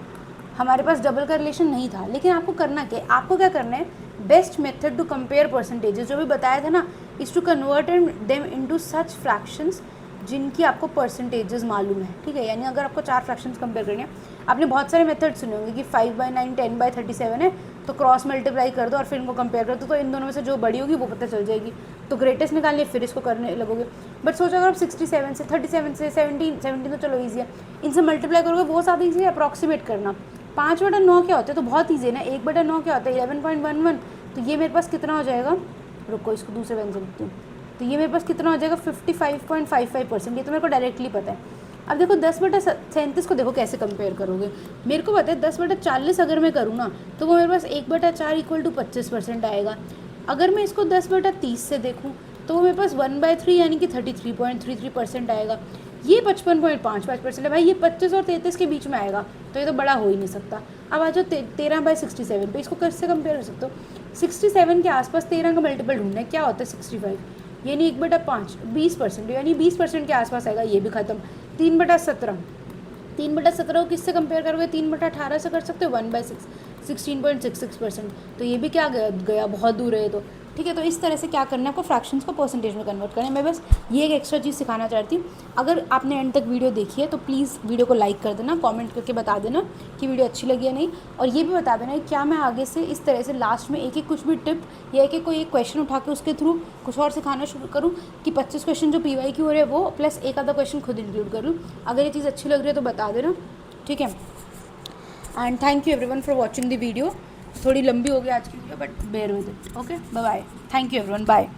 हमारे पास डबल का रिलेशन नहीं था, लेकिन आपको करना क्या है, आपको क्या करना है, best method to compare percentages जो भी बताया था ना, is to convert them into such fractions जिनकी आपको परसेंटेजेस मालूम है। ठीक है, यानी अगर आपको 4 फ्रैक्शंस कंपेयर करने हैं, आपने बहुत सारे मेथड सुने होंगे कि 5/9, 10/37 है, तो क्रॉस मल्टीप्लाई कर दो और फिर इनको कंपेयर कर दो, तो इन दोनों में से जो बड़ी होगी वो पता चल जाएगी, तो ग्रेटेस्ट निकालनी फिर इसको करने लगोगे। बट सोचो अगर आप 67 से 37 से 17 तो चलो ईजी है, इनसे मल्टीप्लाई करोगे वो ज़्यादा ईजी है अप्रॉक्सीमेट करना। 5/9 क्या होता है, तो बहुत ईजी है ना, 1/9 क्या होता है 11.11, तो ये मेरे पास कितना हो जाएगा, रुको इसको दूसरे पेन से लिखती हूँ, तो ये मेरे पास कितना हो जाएगा 55.55%, ये तो मेरे को डायरेक्टली पता है। अब देखो 10/37 को देखो कैसे कंपेयर करोगे, मेरे को पता है 10/40 अगर मैं करूँ ना, तो वो मेरे पास 1/4 इक्वल टू 25% आएगा। अगर मैं इसको 10/30 से देखूँ तो वो मेरे पास 1/3 यानी कि 33.33% आएगा। ये 55.55% है भाई, ये 25 और 33 के बीच में आएगा, तो ये तो बड़ा हो ही नहीं सकता। अब आ जाओ 13/67 पे, इसको कैसे कंपेयर कर सकते हो, 67 के आसपास 13 का मल्टीपल ढूंढना है, क्या होता है 65, यानी 1/5 20%, यानी 20% के आसपास आएगा, ये भी खत्म। 3/17 को किससे कंपेयर करोगे, 3/18 से कर सकते हो, 1/6 16.66%, तो ये भी क्या गया बहुत दूर है तो। ठीक है, तो इस तरह से क्या करना है आपको, फ्रैक्शंस को परसेंटेज में कन्वर्ट करना है। मैं बस ये एक एक्स्ट्रा चीज़ सिखाना चाहती हूँ। अगर आपने एंड तक वीडियो देखी है तो प्लीज़ वीडियो को लाइक कर देना, कमेंट करके बता देना कि वीडियो अच्छी लगी या नहीं, और ये भी बता देना क्या मैं आगे से इस तरह से लास्ट में एक कुछ भी टिप या एक कोई एक क्वेश्चन उठा के उसके थ्रू कुछ और सिखाना शुरू करूँ, कि 25 क्वेश्चन जो PYQ हो रहे हैं वो प्लस एक आधा क्वेश्चन खुद इंक्लूड करूँ। अगर ये चीज़ अच्छी लग रही है तो बता देना, ठीक है। And thank you everyone for watching the video. थोड़ी लंबी हो गई आज की video, but bear with it. Okay, bye bye, thank you everyone, bye.